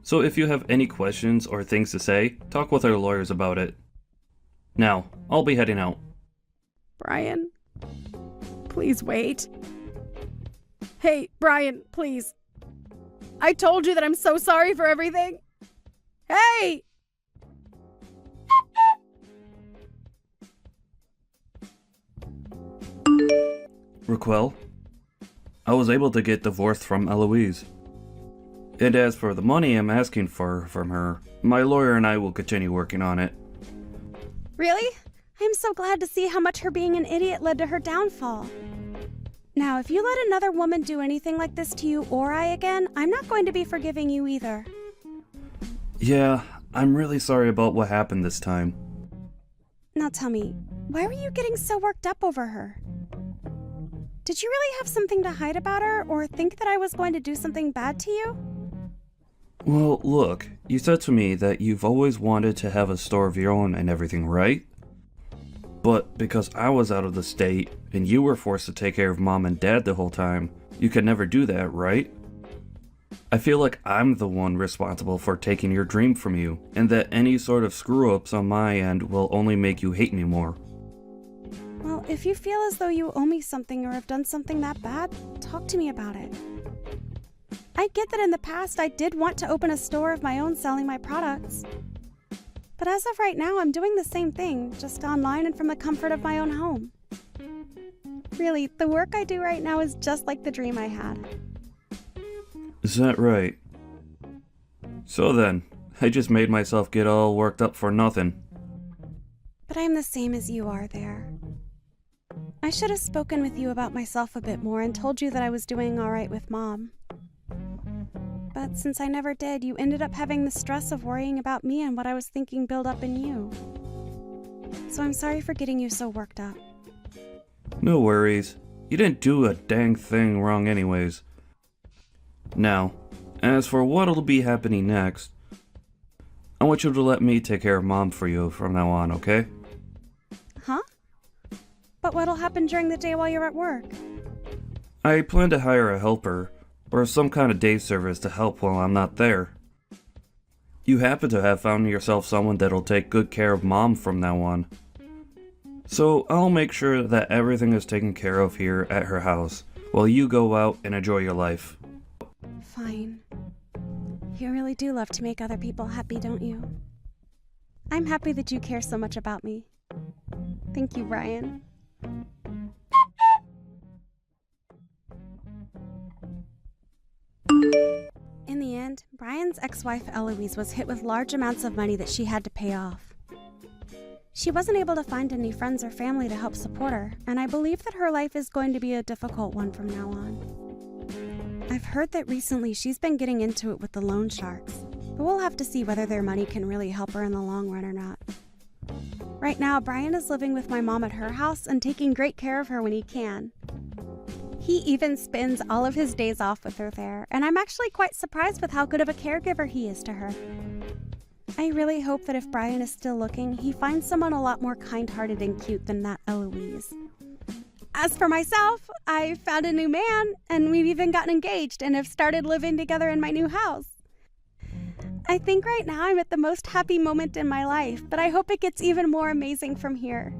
So if you have any questions or things to say, talk with our lawyers about it. Now, I'll be heading out. Brian, please wait. Hey, Brian, please. I told you that I'm so sorry for everything. Hey! Raquel, I was able to get divorced from Eloise. And as for the money I'm asking for from her, my lawyer and I will continue working on it. Really? I'm so glad to see how much her being an idiot led to her downfall. Now, if you let another woman do anything like this to you or I again, I'm not going to be forgiving you either. Yeah, I'm really sorry about what happened this time. Now tell me, why were you getting so worked up over her? Did you really have something to hide about her, or think that I was going to do something bad to you? Well, look, you said to me that you've always wanted to have a store of your own and everything, right? But because I was out of the state, and you were forced to take care of Mom and Dad the whole time, you could never do that, right? I feel like I'm the one responsible for taking your dream from you, and that any sort of screw-ups on my end will only make you hate me more. Well, if you feel as though you owe me something or have done something that bad, talk to me about it. I get that in the past I did want to open a store of my own selling my products. But as of right now, I'm doing the same thing, just online and from the comfort of my own home. Really, the work I do right now is just like the dream I had. Is that right? So then, I just made myself get all worked up for nothing. But I'm the same as you are there. I should have spoken with you about myself a bit more and told you that I was doing all right with Mom. But since I never did, you ended up having the stress of worrying about me and what I was thinking build up in you. So I'm sorry for getting you so worked up. No worries. You didn't do a dang thing wrong anyways. Now, as for what'll be happening next, I want you to let me take care of Mom for you from now on, okay? Huh? But what'll happen during the day while you're at work? I plan to hire a helper, or some kind of day service to help while I'm not there. You happen to have found yourself someone that'll take good care of Mom from now on. So I'll make sure that everything is taken care of here at her house, while you go out and enjoy your life. Fine. You really do love to make other people happy, don't you? I'm happy that you care so much about me. Thank you, Brian. Brian's ex-wife Eloise was hit with large amounts of money that she had to pay off. She wasn't able to find any friends or family to help support her, and I believe that her life is going to be a difficult one from now on. I've heard that recently she's been getting into it with the loan sharks, but we'll have to see whether their money can really help her in the long run or not. Right now, Brian is living with my mom at her house and taking great care of her when he can. He even spends all of his days off with her there, and I'm actually quite surprised with how good of a caregiver he is to her. I really hope that if Brian is still looking, he finds someone a lot more kind-hearted and cute than that Eloise. As for myself, I found a new man, and we've even gotten engaged and have started living together in my new house. I think right now I'm at the most happy moment in my life, but I hope it gets even more amazing from here.